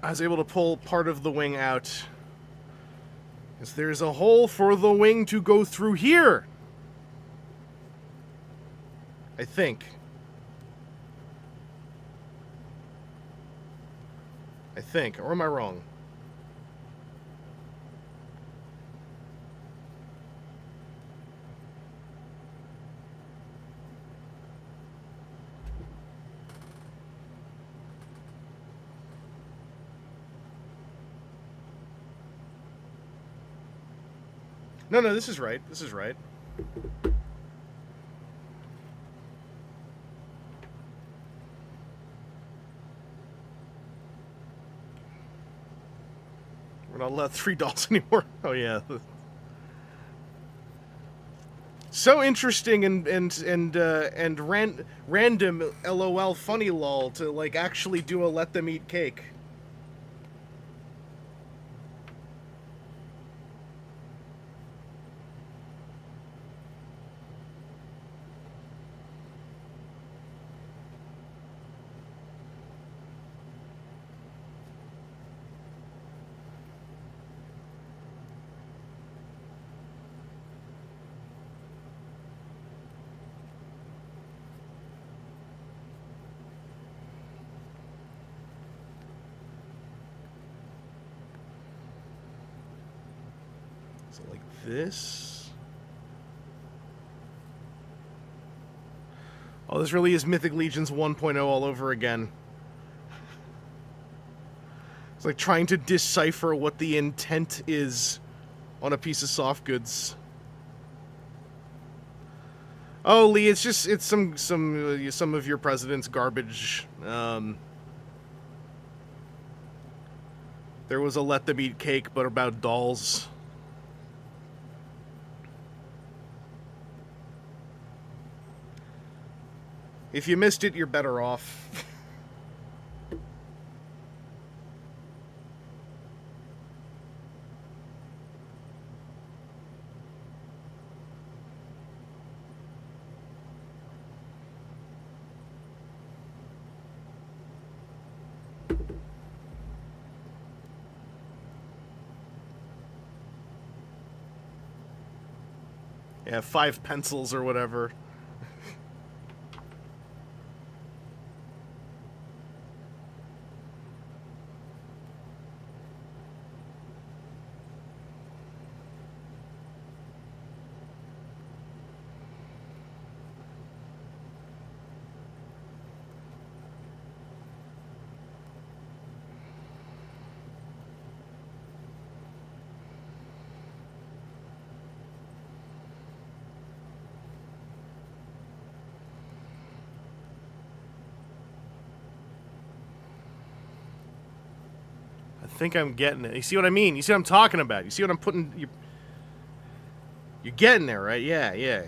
A: I was able to pull part of the wing out. Because there's a hole for the wing to go through here. I think. Or am I wrong? No, this is right. This is right. We're not allowed 3 dolls anymore. Oh yeah. So interesting and random LOL funny lol to like actually do a let them eat cake. So like this. Oh, this really is Mythic Legions 1.0 all over again. It's like trying to decipher what the intent is on a piece of soft goods. Oh, Lee, it's some of your president's garbage. There was a Let Them Eat Cake, but about dolls. If you missed it, you're better off. Yeah, 5 pencils or whatever. I think I'm getting it. You see what I mean? You see what I'm talking about? You see what I'm putting... You're getting there, right? Yeah, yeah.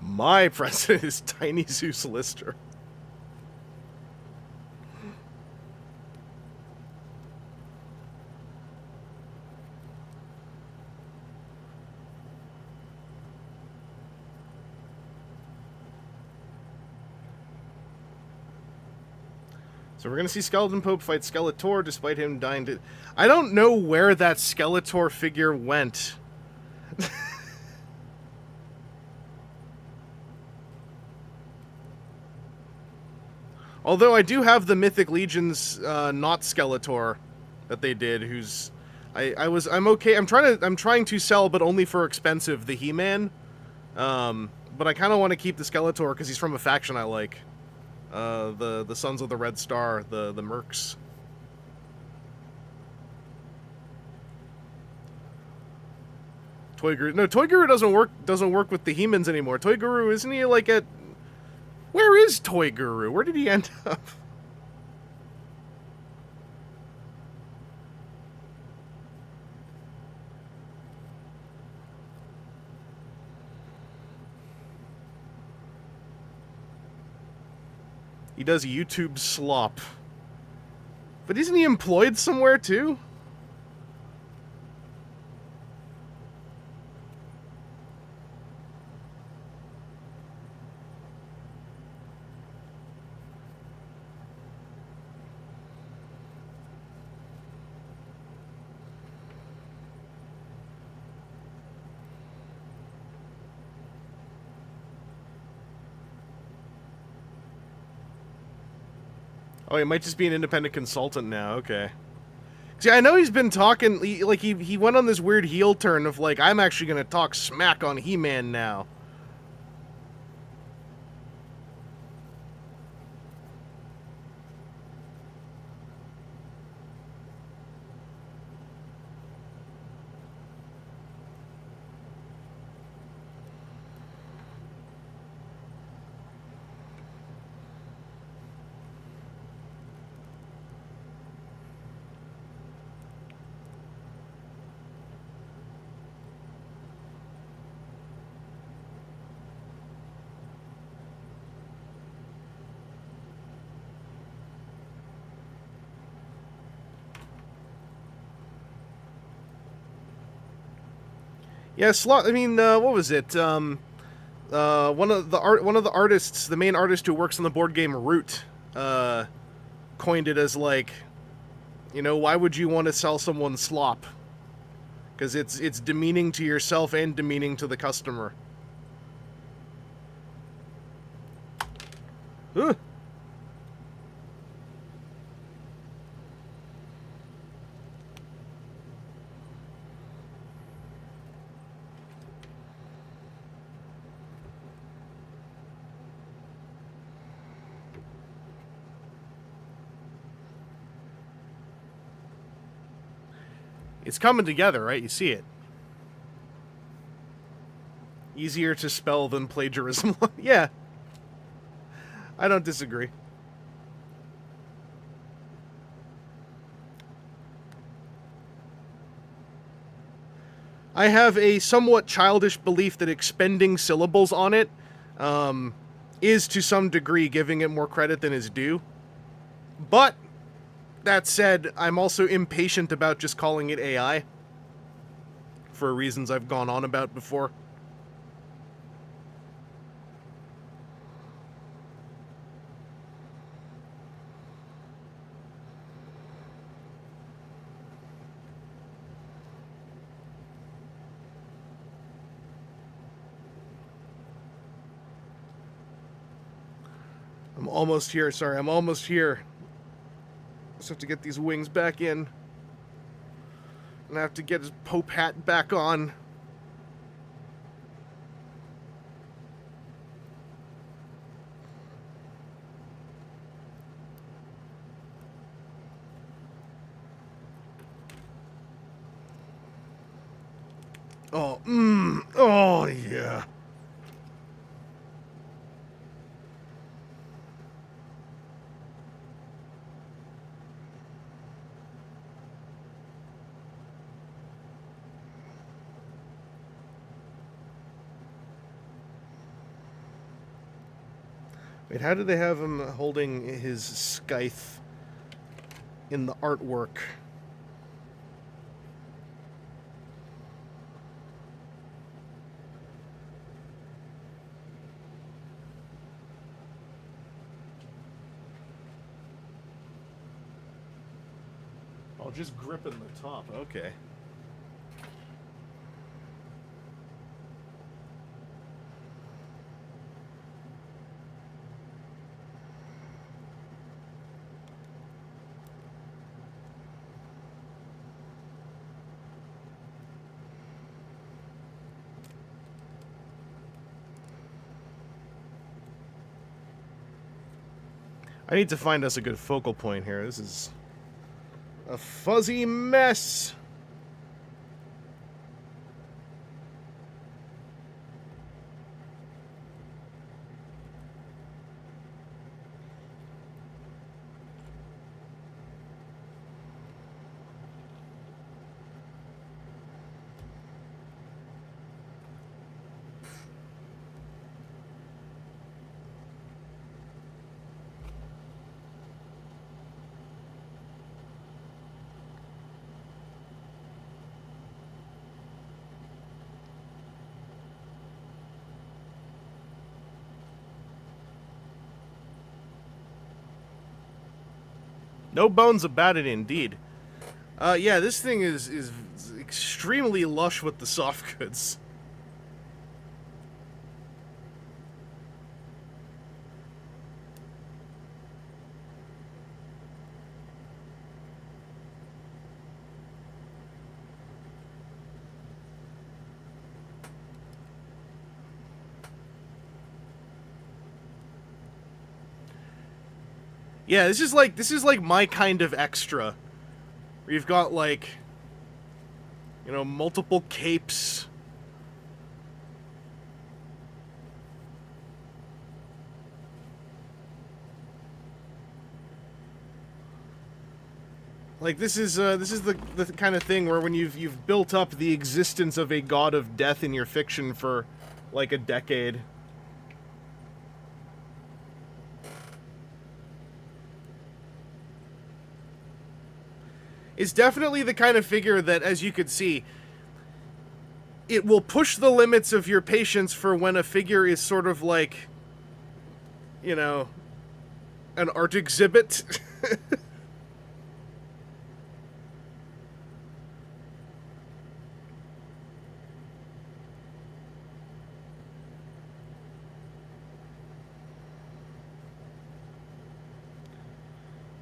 A: My president is Tiny Zeus Lister. So we're gonna see Skeleton Pope fight Skeletor despite him dying to... I don't know where that Skeletor figure went. Although I do have the Mythic Legion's not Skeletor that they did, who's I'm okay. I'm trying to sell, but only for expensive, the He-Man. But I kind of want to keep the Skeletor because he's from a faction I like. The Sons of the Red Star, the Mercs. Toy Guru. No, Toy Guru doesn't work with the He-Mans anymore. Toy Guru, isn't he like at... Where is Toy Guru? Where did he end up? He does YouTube slop. But isn't he employed somewhere too? Oh, he might just be an independent consultant now, okay. See, I know he's been talking, he went on this weird heel turn of, like, I'm actually gonna talk smack on He-Man now. Yeah, Slot, I mean, what was it?
B: One of the artists, the main artist who works on the board game Root, coined it as like, you know, why would you want to sell someone slop? Because it's demeaning to yourself and demeaning to the customer. Ugh. It's coming together, right? You see it. Easier to spell than plagiarism. Yeah. I don't disagree. I have a somewhat childish belief that expending syllables on it is to some degree giving it more credit than is due. But that said, I'm also impatient about just calling it AI for reasons I've gone on about before. I'm almost here. Sorry, I'm almost here. Just have to get these wings back in. And I have to get his Pope hat back on. Oh, oh yeah. Wait, how do they have him holding his scythe in the artwork? Oh, just gripping the top. Okay. I need to find us a good focal point here. This is a fuzzy mess. No bones about it, indeed. Yeah, this thing is extremely lush with the soft goods. Yeah, this is like my kind of extra. Where you've got like, you know, multiple capes. Like this is the kind of thing where when you've built up the existence of a god of death in your fiction for like a decade. Is definitely the kind of figure that, as you could see,
A: it will push the limits of your patience for when a figure is sort of like, you know, an art exhibit.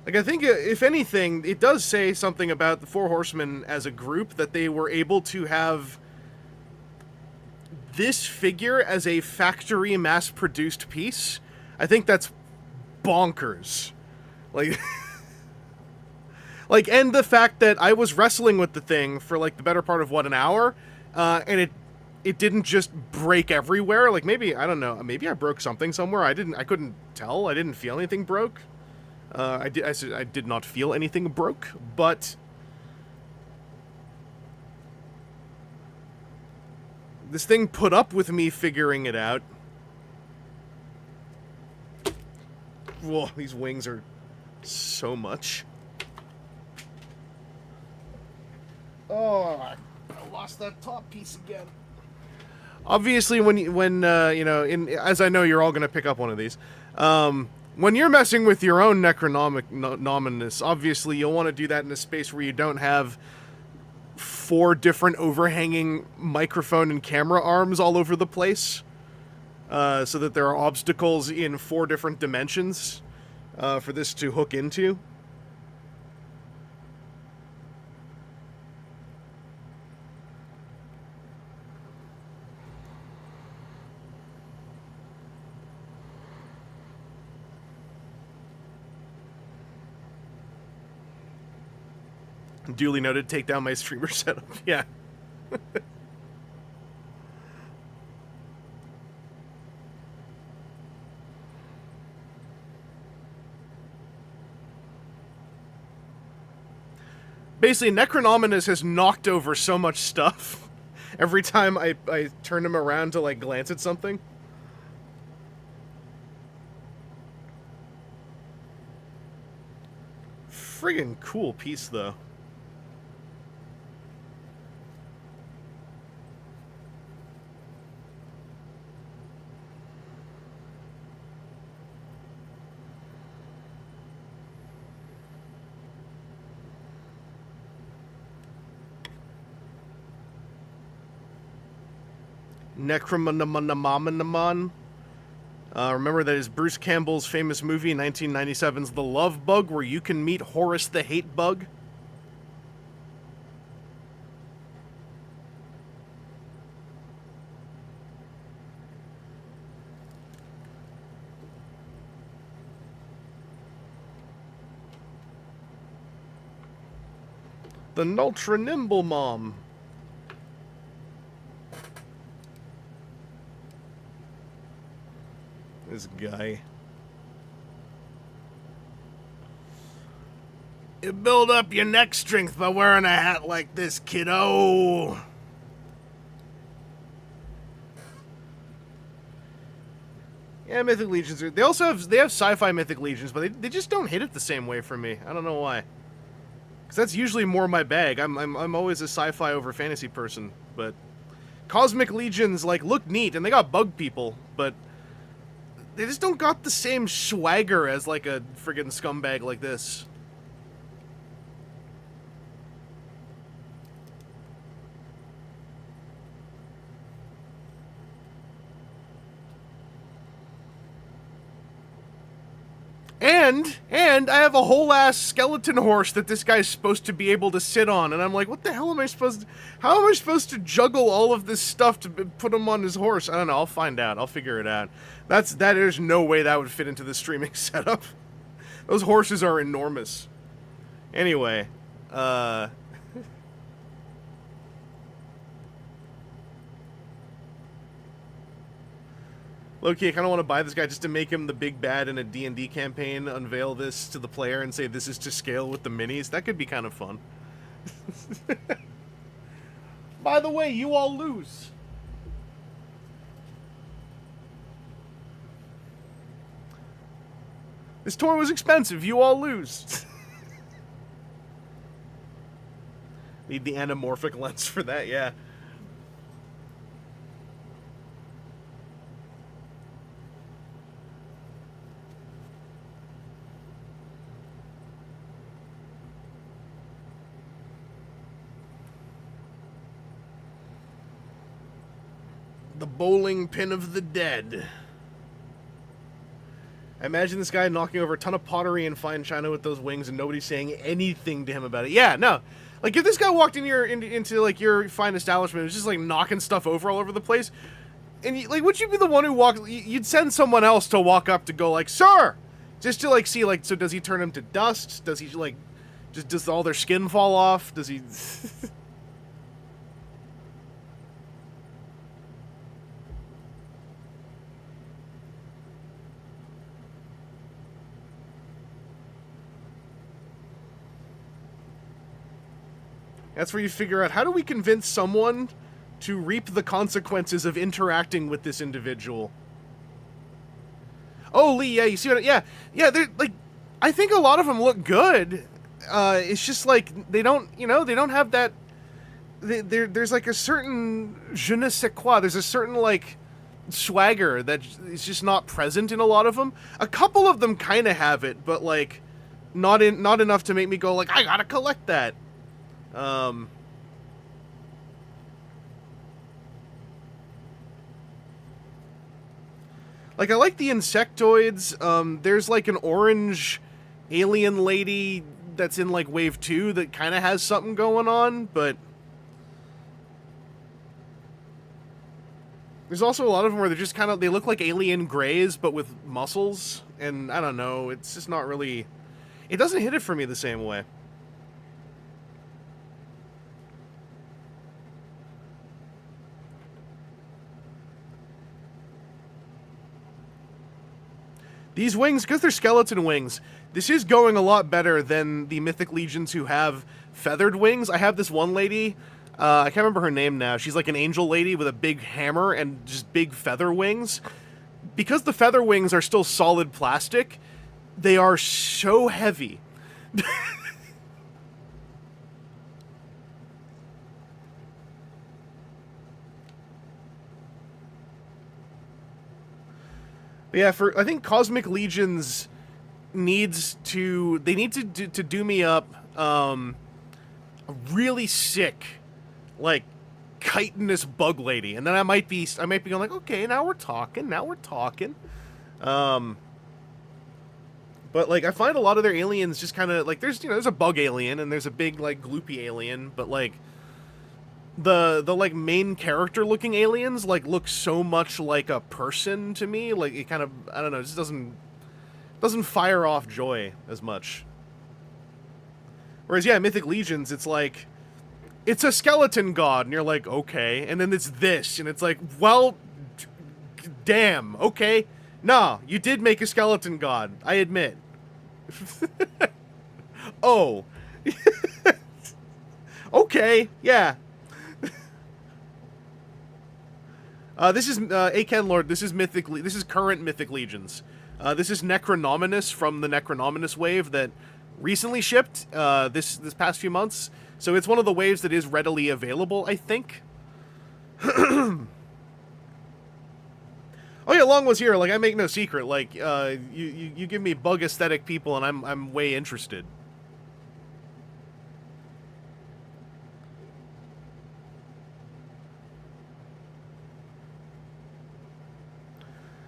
A: Like, I think, if anything, it does say something about the Four Horsemen as a group, that they were able to have this figure as a factory mass-produced piece. I think that's bonkers. Like, like, and the fact that I was wrestling with the thing for, like, the better part of, what, an hour? And it didn't just break everywhere. Like, maybe, I don't know, maybe I broke something somewhere. I couldn't tell. I didn't feel anything broke. I did not feel anything broke, but this thing put up with me figuring it out. Whoa, these wings are so much. Oh, I lost that top piece again. Obviously, when you know, as I know you're all gonna pick up one of these, when you're messing with your own necronominous, obviously you'll want to do that in a space where you don't have 4 different overhanging microphone and camera arms all over the place, so that there are obstacles in 4 different dimensions for this to hook into. Duly noted, take down my streamer setup. Yeah. Basically, Necronominus has knocked over so much stuff every time I turn him around to, like, glance at something. Friggin' cool piece, though. Necromonomon. Remember that is Bruce Campbell's famous movie, 1997's The Love Bug, where you can meet Horus the Hate Bug. The Nultra Nimble Mom. This guy. You build up your neck strength by wearing a hat like this, kiddo. Yeah, Mythic Legions are... They have sci-fi Mythic Legions, but they just don't hit it the same way for me. I don't know why. Because that's usually more my bag. I'm always a sci-fi over fantasy person, but... Cosmic Legions, like, look neat, and they got bug people, but... They just don't got the same swagger as, like, a friggin' scumbag like this. And I have a whole ass skeleton horse that this guy's supposed to be able to sit on, and I'm like, what the hell am I supposed to... How am I supposed to juggle all of this stuff to put him on his horse? I don't know, I'll find out. I'll figure it out. There's no way that would fit into the streaming setup. Those horses are enormous. Anyway, low-key, I kind of want to buy this guy just to make him the big bad in a D&D campaign, unveil this to the player and say this is to scale with the minis. That could be kind of fun. By the way, you all lose. This toy was expensive. You all lose. Need the anamorphic lens for that, yeah. The bowling pin of the dead. I imagine this guy knocking over a ton of pottery and fine china with those wings and nobody's saying anything to him about it. Yeah, no. Like, if this guy walked into like, your fine establishment and was just, like, knocking stuff over all over the place, and, would you be the one who walked... You'd send someone else to walk up to go, like, sir! Just to, like, see, like, so does he turn him to dust? Does he, like... Just does all their skin fall off? Does he... That's where you figure out, how do we convince someone to reap the consequences of interacting with this individual? Oh, Lee, yeah, you see what... Yeah, they're, like... I think a lot of them look good. It's just, like, they don't, they don't have that... There's, like, a certain je ne sais quoi. There's a certain, like, swagger that is just not present in a lot of them. A couple of them kind of have it, but, like, not enough to make me go, like, I gotta collect that. Like, I like the insectoids. There's, like, an orange alien lady that's in, like, Wave 2 that kind of has something going on, but... There's also a lot of them where they're just kind of... They look like alien greys, but with muscles, and I don't know, it's just not really... It doesn't hit it for me the same way. These wings, because they're skeleton wings, this is going a lot better than the Mythic Legions who have feathered wings. I have this one lady, I can't remember her name now. She's like an angel lady with a big hammer and just big feather wings. Because the feather wings are still solid plastic, they are so heavy. Yeah, I think Cosmic Legions needs to... They need to do me up a really sick, like, chitinous bug lady. And then I might be going like, okay, now we're talking. But, like, I find a lot of their aliens just kind of, like, there's a bug alien and there's a big, like, gloopy alien, but, like, the like main character looking aliens like look so much like a person to me. Like, it kind of, I don't know, it just doesn't fire off joy as much. Whereas, yeah, Mythic Legions, it's like, it's a skeleton god, and you're like, okay, and then it's this, and it's like, well, damn, okay, nah, you did make a skeleton god, I admit. Oh. Okay, yeah. This is, Aken Lord, this is current Mythic Legions. This is Necronominus from the Necronominus wave that recently shipped, this past few months. So it's one of the waves that is readily available, I think. Oh yeah, Long was here, like, I make no secret, like, you give me bug aesthetic people and I'm way interested.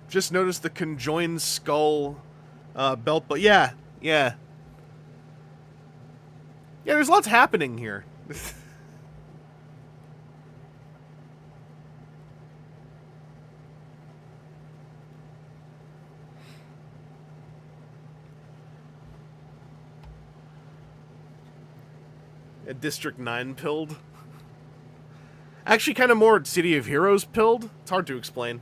A: Just noticed the conjoined skull belt, but yeah. Yeah, there's lots happening here. A District 9 pilled. Actually, kind of more City of Heroes pilled. It's hard to explain.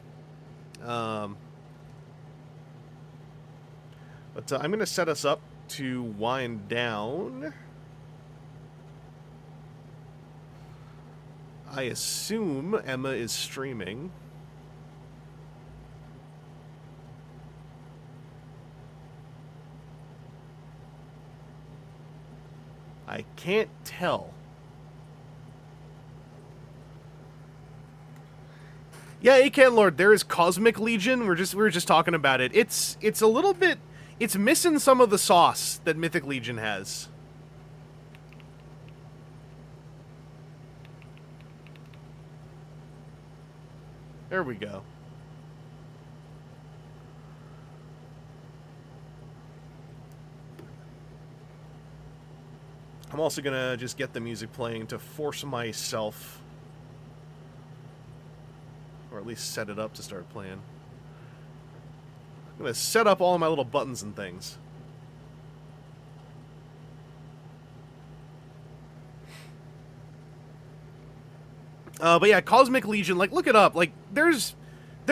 A: But I'm going to set us up to wind down. I assume Emma is streaming. I can't tell. Yeah, Akan Lord, there is Cosmic Legion. We were just talking about it. It's a little bit, it's missing some of the sauce that Mythic Legion has. There we go. I'm also gonna just get the music playing to force myself, or at least set it up to start playing. I'm gonna set up all of my little buttons and things. But yeah, Cosmic Legion, like, look it up. Like, there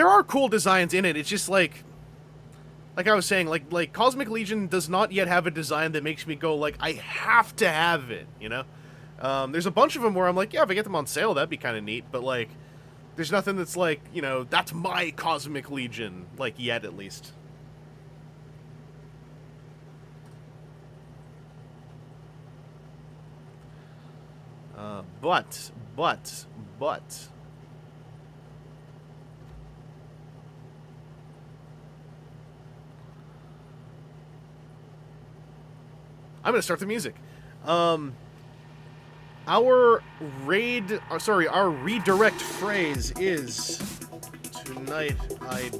A: are cool designs in it. It's just like I was saying, like Cosmic Legion does not yet have a design that makes me go, like, I have to have it, you know? There's a bunch of them where I'm like, yeah, if I get them on sale, that'd be kind of neat, but, like, there's nothing that's like, you know, that's my Cosmic Legion, like, yet, at least. But... I'm gonna start the music. Our redirect phrase is, tonight I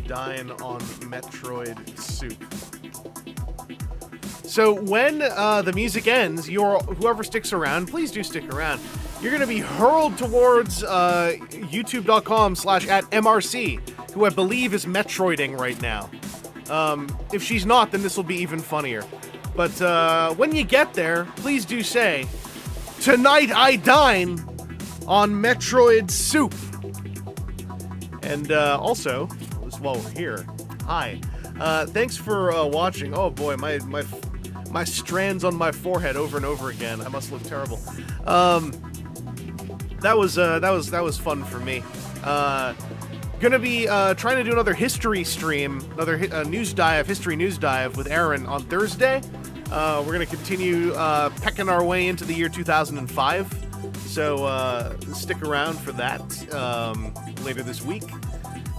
A: dine on Metroid soup. So when the music ends, whoever sticks around, please do stick around, you're going to be hurled towards youtube.com/@MRC, who I believe is Metroiding right now. If she's not, then this will be even funnier. But when you get there, please do say, tonight I dine on Metroid soup. And also, just while we're here, hi. Thanks for watching. Oh boy, my strands on my forehead over and over again. I must look terrible. That was fun for me. Gonna be trying to do another history stream, another history news dive with Aaron on Thursday. We're gonna continue pecking our way into the year 2005. So stick around for that later this week.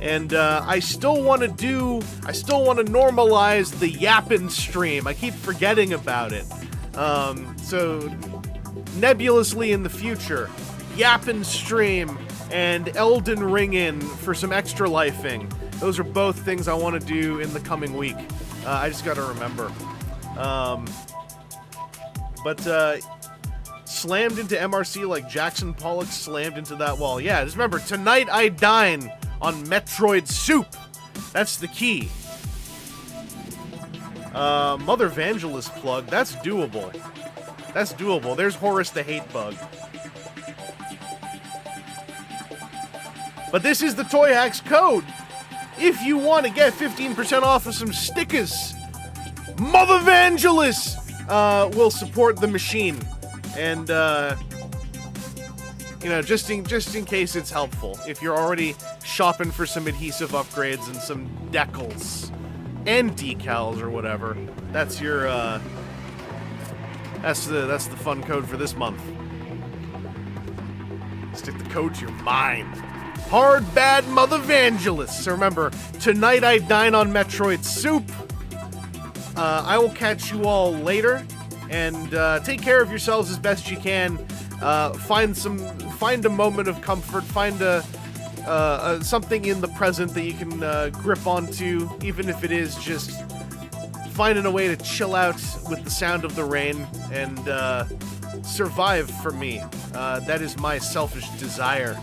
A: And I still want to normalize the Yappin' stream. I keep forgetting about it. So nebulously in the future, Yappin' stream and Elden Ringin' for some extra lifing. Those are both things I want to do in the coming week. I just got to remember. But slammed into MRC like Jackson Pollock slammed into that wall. Yeah, just remember, tonight I dine on Metroid soup. That's the key. Mother Vangelus plug. That's doable. That's doable. There's Horus the Hate Bug. But this is the Toy Hacks code. If you want to get 15% off of some stickers, Mother Vangelus will support the machine. And, you know, just in case it's helpful. If you're already shopping for some adhesive upgrades and some decals and decals or whatever, that's your, that's the fun code for this month. Stick the code to your mind. Hard bad Mother Vangelus. So remember, tonight I dine on Metroid soup. I will catch you all later, and take care of yourselves as best you can. Find a moment of comfort. Find something in the present that you can grip onto, even if it is just finding a way to chill out with the sound of the rain and survive. For me, that is my selfish desire.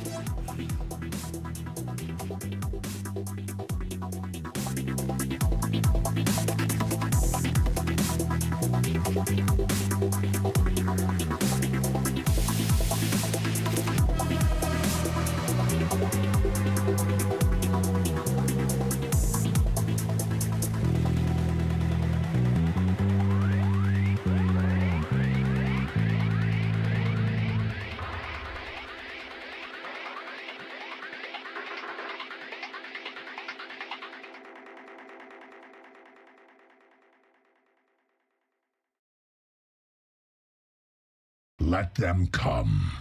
C: Let them come.